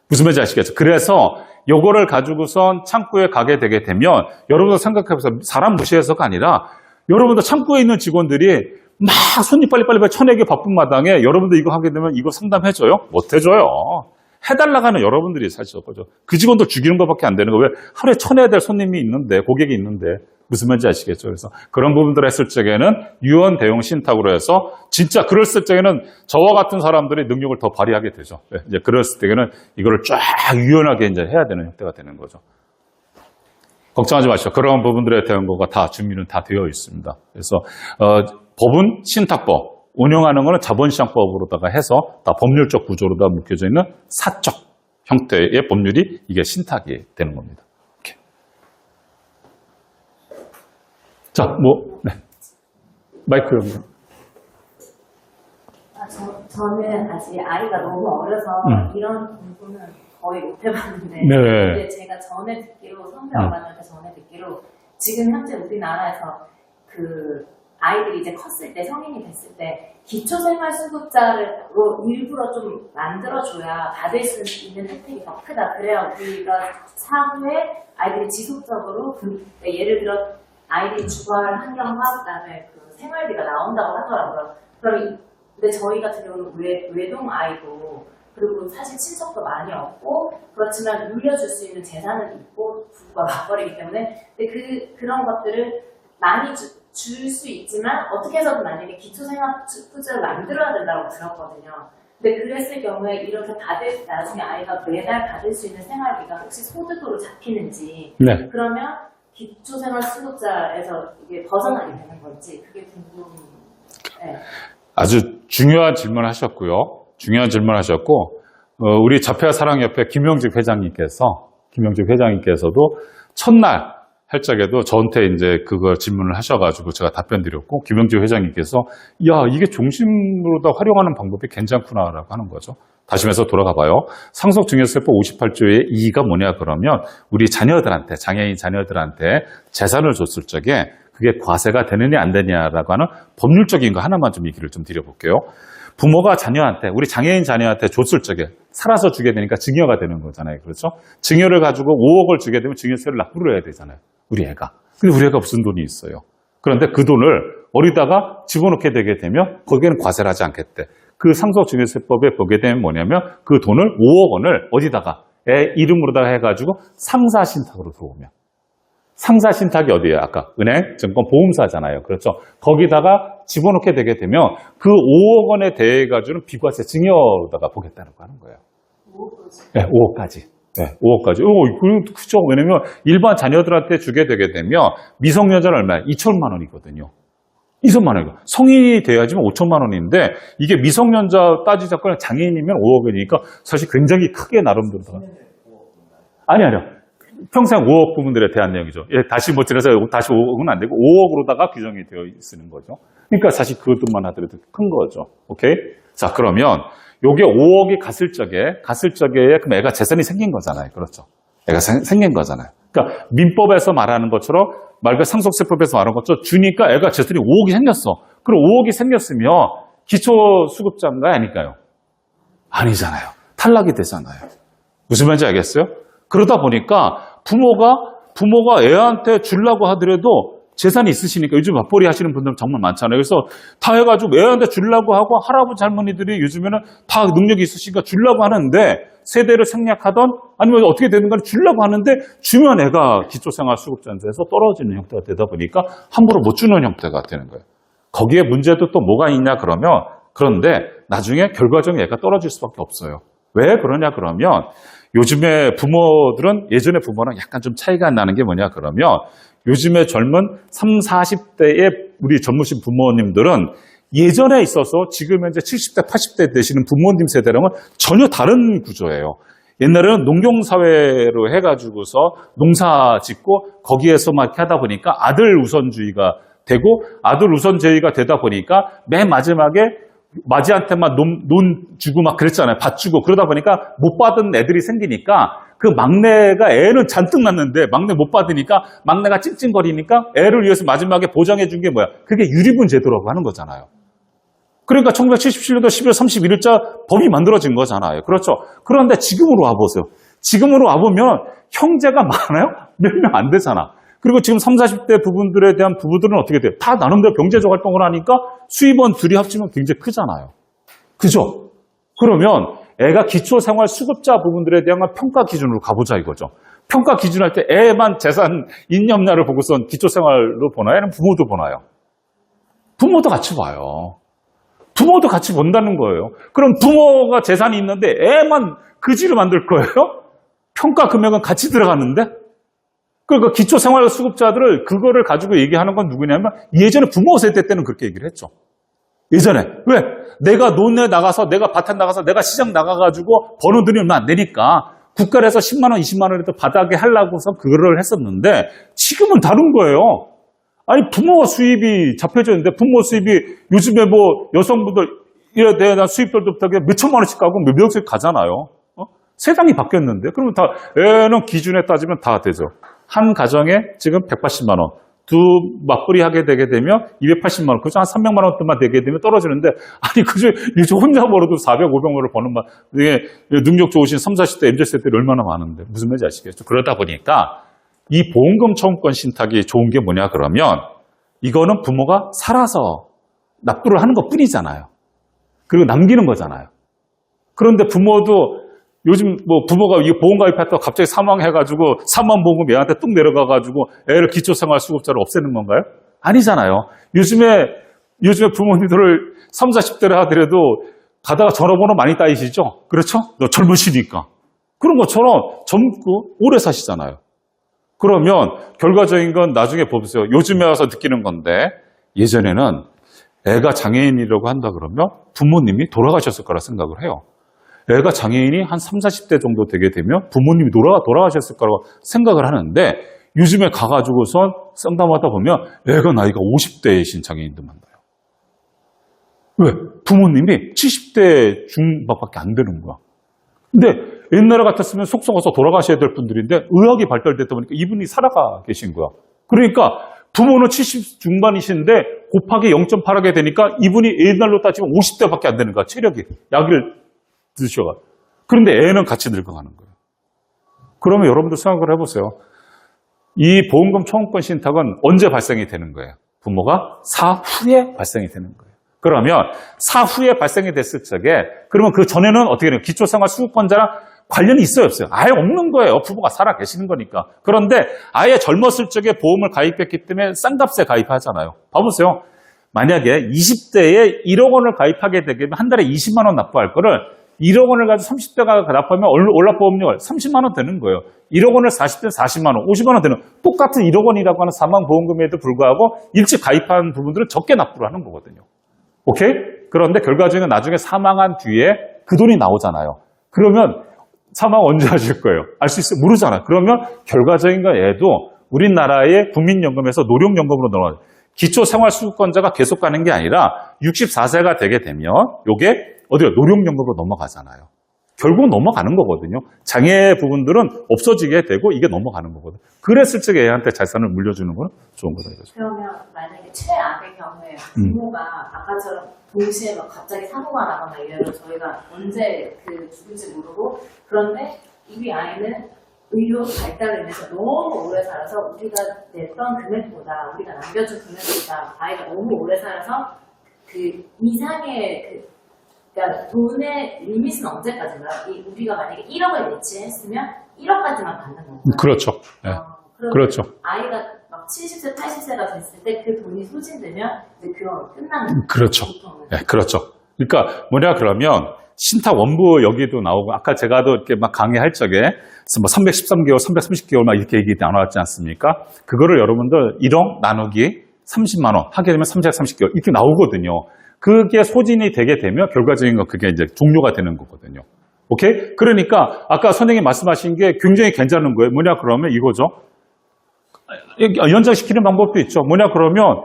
무슨 말인지 아시겠죠? 그래서 요거를 가지고선 창구에 가게 되게 되면 여러분들 생각해보세요. 사람 무시해서가 아니라 여러분들 창구에 있는 직원들이 막 손님 빨리빨리 쳐내기 바쁜 마당에 여러분들 이거 하게 되면 이거 상담해줘요? 못 해줘요. 해달라고 하는 여러분들이 사실 거죠. 그 직원들 죽이는 것밖에 안 되는 거. 왜 하루에 쳐내야 될 손님이 있는데 고객이 있는데 무슨 말인지 아시겠죠? 그래서 그런 부분들을 했을 적에는 유언 대용 신탁으로 해서 진짜 그랬을 적에는 저와 같은 사람들이 능력을 더 발휘하게 되죠. 네, 이제 그랬을 때에는 이거를 쫙 유연하게 이제 해야 되는 형태가 되는 거죠. 걱정하지 마시죠. 그런 부분들에 대한 거가 다 준비는 다 되어 있습니다. 그래서 법은 신탁법, 운영하는 거는 자본시장법으로다가 해서 다 법률적 구조로다 묶여져 있는 사적 형태의 법률이 이게 신탁이 되는 겁니다. 이렇게. 자, 네. 마이크 연결. 저는 아직 아이가 너무 어려서 이런 공부는 거의 못 해봤는데 네. 근데 제가 전에 듣기로 선배 엄마한테 전에 듣기로 지금 현재 우리나라에서 그 아이들이 이제 컸을 때 성인이 됐을 때 기초생활수급자로 일부러 좀 만들어줘야 받을 수 있는 혜택이 더 크다. 그래야 우리가 사후에 아이들이 지속적으로 예를 들어 아이들이 주거할 환경과 그다음에 그 생활비가 나온다고 하더라고요. 그럼 근데 저희 같은 경우는 외동 아이고 그리고 사실 친척도 많이 없고 그렇지만 물려줄 수 있는 재산은 있고 부부가 맞벌이기 때문에 근데 그런 것들을 많이 줄 수 있지만 어떻게 해서든 만약에 기초생활수급자를 만들어야 된다고 들었거든요. 근데 그랬을 경우에 이렇게 나중에 아이가 매달 받을 수 있는 생활비가 혹시 소득으로 잡히는지 네. 그러면 기초생활수급자에서 이게 벗어나게 되는 건지 그게 궁금해요. 아주 중요한 질문을 하셨고요. 중요한 질문을 하셨고, 우리 자폐아사랑협회 김영직 회장님께서도 첫날 할 적에도 저한테 이제 그걸 질문을 하셔가지고 제가 답변 드렸고, 김영직 회장님께서, 야, 이게 중심으로 다 활용하는 방법이 괜찮구나라고 하는 거죠. 다시 해서 돌아가 봐요. 상속증여세법 58조의 2가 뭐냐 그러면, 우리 자녀들한테, 장애인 자녀들한테 재산을 줬을 적에 그게 과세가 되느냐 안 되느냐라고 하는 법률적인 거 하나만 좀 얘기를 좀 드려볼게요. 부모가 자녀한테, 우리 장애인 자녀한테 줬을 적에 살아서 주게 되니까 증여가 되는 거잖아요. 그렇죠? 증여를 가지고 5억을 주게 되면 증여세를 납부를 해야 되잖아요. 우리 애가. 근데 우리 애가 무슨 돈이 있어요. 그런데 그 돈을 어디다가 집어넣게 되게 되면 거기에는 과세를 하지 않겠대. 그 상속증여세법에 보게 되면 뭐냐면 그 돈을 5억 원을 어디다가 애 이름으로다가 해가지고 상사신탁으로 들어오면. 상사신탁이 어디예요? 아까 은행, 증권, 보험사잖아요. 그렇죠? 거기다가 집어넣게 되게 되면 그 5억 원에 대해 가지고는 비과세 증여로다가 보겠다는 거 하는 거예요. 5억까지. 네, 5억까지. 네, 5억까지. 그죠. 왜냐면 일반 자녀들한테 주게 되게 되면 미성년자는 얼마야? 2천만 원이거든요. 2천만 원이고. 성인이 돼야지만 5천만 원인데 이게 미성년자 따지자건 장애인이면 5억이니까 사실 굉장히 크게 나름대로. 아니요. 평생 5억 부분들에 대한 내용이죠. 예, 다시 뭐 들어서 다시 5억은 안 되고 5억으로다가 규정이 되어 있는 거죠. 그러니까 사실 그것만 하더라도 큰 거죠. 오케이? 자, 그러면 요게 5억이 갔을 적에 그럼 애가 재산이 생긴 거잖아요. 그렇죠? 애가 생긴 거잖아요. 그러니까 민법에서 말하는 것처럼 말과 상속세법에서 말하는 것처럼 주니까 애가 재산이 5억이 생겼어. 그럼 5억이 생겼으면 기초수급자인가요? 아닐까요? 아니잖아요. 탈락이 되잖아요. 무슨 말인지 알겠어요? 그러다 보니까 부모가 애한테 주려고 하더라도 재산이 있으시니까 요즘 맞벌이 하시는 분들 정말 많잖아요. 그래서 다 해가지고 애한테 주려고 하고 할아버지 할머니들이 요즘에는 다 능력이 있으시니까 주려고 하는데 세대를 생략하던 아니면 어떻게 되는 간에 주려고 하는데 주면 애가 기초생활수급자에서 떨어지는 형태가 되다 보니까 함부로 못 주는 형태가 되는 거예요. 거기에 문제도 또 뭐가 있냐 그러면 그런데 나중에 결과적으로 애가 떨어질 수밖에 없어요. 왜 그러냐 그러면 요즘에 부모들은 예전에 부모랑 약간 좀 차이가 나는 게 뭐냐 그러면 요즘에 젊은 30, 40대의 우리 젊으신 부모님들은 예전에 있어서 지금 현재 70대, 80대 되시는 부모님 세대랑은 전혀 다른 구조예요. 옛날에는 농경사회로 해가지고서 농사 짓고 거기에서 막 이렇게 하다 보니까 아들 우선주의가 되고 아들 우선주의가 되다 보니까 맨 마지막에 마지한테만 논 주고 막 그랬잖아요. 밭 주고 그러다 보니까 못 받은 애들이 생기니까 그 막내가 애는 잔뜩 낳는데 막내 못 받으니까 막내가 찡찡거리니까 애를 위해서 마지막에 보장해 준 게 뭐야? 그게 유리분 제도라고 하는 거잖아요. 그러니까 1977년도 12월 31일자 법이 만들어진 거잖아요. 그렇죠? 그런데 지금으로 와보세요. 지금으로 와보면 형제가 많아요? 몇 명 안 되잖아. 그리고 지금 30, 40대 부분들에 대한 부부들은 어떻게 돼요? 다 나름대로 경제적 활동을 하니까 수입원 둘이 합치면 굉장히 크잖아요. 그죠? 그러면 애가 기초생활수급자 부분들에 대한 평가 기준으로 가보자 이거죠. 평가 기준할 때 애만 재산 있냐를 보고선 기초생활로 보나요? 아니면 부모도 보나요? 부모도 같이 봐요. 부모도 같이 본다는 거예요. 그럼 부모가 재산이 있는데 애만 그지를 만들 거예요? 평가 금액은 같이 들어가는데? 그러니까 기초생활수급자들을 그거를 가지고 얘기하는 건 누구냐면 예전에 부모 세대 때는 그렇게 얘기를 했죠. 예전에. 왜? 내가 논에 나가서 내가 밭에 나가서 내가 시장 나가가지고 버는 돈이 얼마 안 되니까 국가를 해서 10만 원, 20만 원이라도 바닥에 하려고서 그거를 했었는데 지금은 다른 거예요. 아니 부모 수입이 잡혀져 있는데 부모 수입이 요즘에 뭐 여성분들 이래 대한 수입들부터 몇 천만 원씩 가고 몇억씩 가잖아요. 세상이 바뀌었는데 그러면 다 애는 기준에 따지면 다 되죠. 한 가정에 지금 180만 원, 두 맞벌이 하게 되게 되면 280만 원, 그중 한 300만 원만 되게 되면 떨어지는데 아니 그중 혼자 벌어도 400, 500만 원 버는 말 이게 능력 좋으신 30, 40대 MZ세대들이 얼마나 많은데 무슨 말인지 아시겠죠? 그러다 보니까 이 보험금 청구권 신탁이 좋은 게 뭐냐 그러면 이거는 부모가 살아서 납부를 하는 것 뿐이잖아요. 그리고 남기는 거잖아요. 그런데 부모도 요즘 뭐 부모가 이 보험 가입했다가 갑자기 사망해가지고 사망보험금 애한테 뚝 내려가가지고 애를 기초생활수급자로 없애는 건가요? 아니잖아요. 요즘에 부모님들을 30, 40대를 하더라도 가다가 전화번호 많이 따이시죠? 그렇죠? 너 젊으시니까. 그런 것처럼 젊고 오래 사시잖아요. 그러면 결과적인 건 나중에 보세요. 요즘에 와서 느끼는 건데 예전에는 애가 장애인이라고 한다 그러면 부모님이 돌아가셨을 거라 생각을 해요. 애가 장애인이 한 30, 40대 정도 되게 되면 부모님이 돌아가셨을 거라고 생각을 하는데 요즘에 가가지고선 상담하다 보면 애가 나이가 50대이신 장애인들 만나요. 왜? 부모님이 70대 중반밖에 안 되는 거야. 근데 옛날에 같았으면 속 썩어서 돌아가셔야 될 분들인데 의학이 발달됐다 보니까 이분이 살아가 계신 거야. 그러니까 부모는 70 중반이신데 곱하기 0.8하게 되니까 이분이 옛날로 따지면 50대밖에 안 되는 거야. 체력이. 약을 드셔가. 그런데 애는 같이 늙어가는 거예요. 그러면 여러분들 생각을 해보세요. 이 보험금 청구권 신탁은 언제 발생이 되는 거예요? 부모가 사후에 발생이 되는 거예요. 그러면 사후에 발생이 됐을 적에 그러면 그 전에는 어떻게 돼요? 기초생활수급권자랑 관련이 있어요, 없어요? 아예 없는 거예요. 부모가 살아 계시는 거니까. 그런데 아예 젊었을 적에 보험을 가입했기 때문에 싼 값에 가입하잖아요. 봐보세요. 만약에 20대에 1억 원을 가입하게 되면 한 달에 20만 원 납부할 거를 1억 원을 가지고 30대가 납부하면 올라보험료가 30만 원 되는 거예요. 1억 원을 40대 40만 원, 50만 원 되는 똑같은 1억 원이라고 하는 사망보험금에도 불구하고 일찍 가입한 부분들은 적게 납부를 하는 거거든요. 오케이? 그런데 결과적으로 나중에 사망한 뒤에 그 돈이 나오잖아요. 그러면 사망 언제 하실 거예요? 알 수 있어요? 모르잖아요. 그러면 결과적인 거에도 우리나라의 국민연금에서 노령연금으로 넘어가요. 기초생활수급권자가 계속 가는 게 아니라 64세가 되게 되면 이게 어디요? 노령연금으로 넘어가잖아요. 결국 넘어가는 거거든요. 장애 부분들은 없어지게 되고 이게 넘어가는 거거든요. 그랬을 적에 애한테 자산을 물려주는 건 좋은 거다 이거죠. 그러면 만약에 최악의 경우에 부모가 아까처럼 동시에 막 갑자기 사고가 나거나 이래서 저희가 언제 죽을지 모르고 그런데 이 아이는 의료 발달을 인해서 너무 오래 살아서 우리가 냈던 금액보다 우리가 남겨준 금액보다 아이가 너무 오래 살아서 그 이상의 그러니까 돈의 리밋은 언제까지인가요? 우리가 만약에 1억을 예치했으면 1억까지만 받는 건가요? 그렇죠. 네. 그렇죠. 아이가 막 70세, 80세가 됐을 때 그 돈이 소진되면 이제 그건 끝나는 거예요. 그렇죠. 보통은. 네, 그렇죠. 그러니까 뭐냐 그러면 신탁 원부 여기도 나오고 아까 제가도 이렇게 막 강의할 적에 뭐 313개월, 330개월 막 이렇게 얘기 나왔지 않습니까? 그거를 여러분들 1억 나누기 30만 원 하게 되면 330개월 이렇게 나오거든요. 그게 소진이 되게 되면 결과적인 거 그게 이제 종료가 되는 거거든요. 오케이? 그러니까 아까 선생님이 말씀하신 게 굉장히 괜찮은 거예요. 뭐냐 그러면 이거죠. 연장시키는 방법도 있죠. 뭐냐 그러면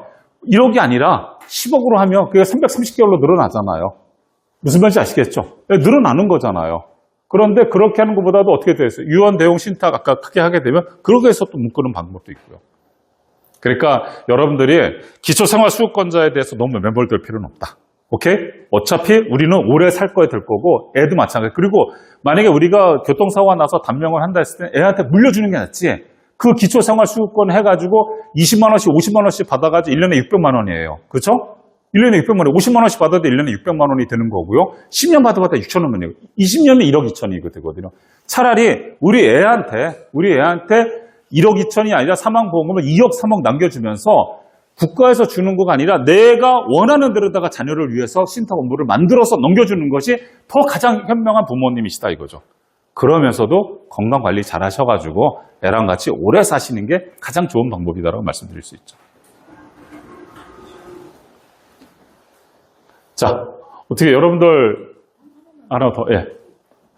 1억이 아니라 10억으로 하면 그게 330개월로 늘어나잖아요. 무슨 말인지 아시겠죠? 늘어나는 거잖아요. 그런데 그렇게 하는 것보다도 어떻게 되어 있어요? 유언 대용 신탁 아까 크게 하게 되면 그렇게 해서 또 묶는 방법도 있고요. 그러니까 여러분들이 기초생활수급권자에 대해서 너무 멘벌될 필요는 없다. 오케이? 어차피 우리는 오래 살 거에 될 거고 애도 마찬가지. 그리고 만약에 우리가 교통사고가 나서 단명을 한다 했을 때 애한테 물려주는 게 낫지. 그 기초생활수급권 해가지고 20만 원씩 50만 원씩 받아가지고 1년에 600만 원이에요. 그렇죠? 1년에 600만 원, 50만 원씩 받아도 1년에 600만 원이 되는 거고요. 10년 받아봤자 6천원 원이에요. 20년에 1억 2천이 이거 되거든요. 차라리 우리 애한테 1억 2천이 아니라 사망보험금을 2억 3억 남겨주면서 국가에서 주는 거가 아니라 내가 원하는 대로다가 자녀를 위해서 신탁 원부를 만들어서 넘겨주는 것이 더 가장 현명한 부모님이시다 이거죠. 그러면서도 건강관리 잘 하셔가지고 애랑 같이 오래 사시는 게 가장 좋은 방법이다라고 말씀드릴 수 있죠. 자, 어떻게 여러분들 하나 더, 예.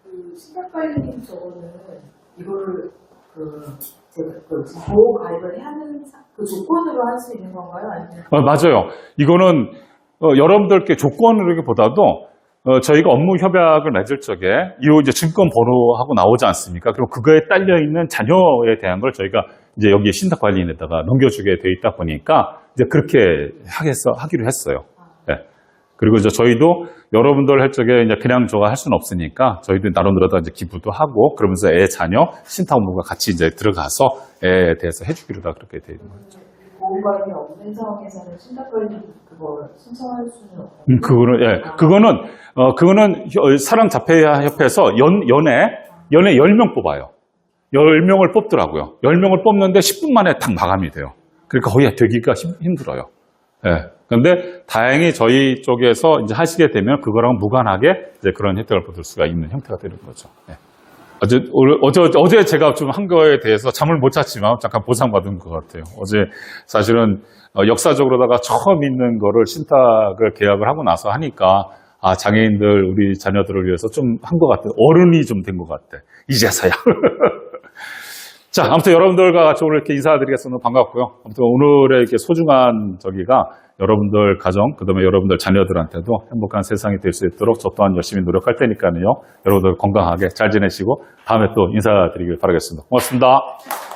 그 신탁관리님 저거는 이거를 제가 보호 가입을 하는 그 조건으로 할 수 있는 건가요? 아니면? 맞아요. 이거는 여러분들께 조건이라기보다도 저희가 업무 협약을 맺을 적에 이 이제 증권 번호하고 나오지 않습니까? 그리고 그거에 딸려 있는 자녀에 대한 걸 저희가 이제 여기 신탁 관리인에다가 넘겨주게 돼 있다 보니까 이제 그렇게 하기로 했어요. 네. 그리고 이제 저희도 여러분들 할 적에 이제 그냥 저가 할 수는 없으니까 저희도 나름대로 이제 기부도 하고 그러면서 애 자녀 신탁 업무가 같이 이제 들어가서 애에 대해서 해주기로 다 그렇게 돼 있는 거죠. 보호관이 없는 상황에서는 신탁관리 그걸 신청할 수는 없나요? 그거는 사랑자폐협회에서 연애 10명 뽑아요. 10명을 뽑더라고요. 10명을 뽑는데 10분 만에 딱 마감이 돼요. 그러니까 거의 되기가 힘들어요. 예. 그런데 다행히 저희 쪽에서 이제 하시게 되면 그거랑 무관하게 이제 그런 혜택을 받을 수가 있는 형태가 되는 거죠. 예. 어제 제가 좀 한 거에 대해서 잠을 못 잤지만 잠깐 보상받은 것 같아요. 어제 사실은 역사적으로다가 처음 있는 거를 신탁을 계약을 하고 나서 하니까 장애인들, 우리 자녀들을 위해서 좀 한 것 같아요. 어른이 좀 된 것 같아. 이제서야. 자, 아무튼 여러분들과 같이 오늘 이렇게 인사드리겠습니다. 너무 반갑고요. 아무튼 오늘의 이렇게 소중한 저기가 여러분들 가정, 그 다음에 여러분들 자녀들한테도 행복한 세상이 될 수 있도록 저 또한 열심히 노력할 테니까요. 여러분들 건강하게 잘 지내시고 다음에 또 인사드리길 바라겠습니다. 고맙습니다.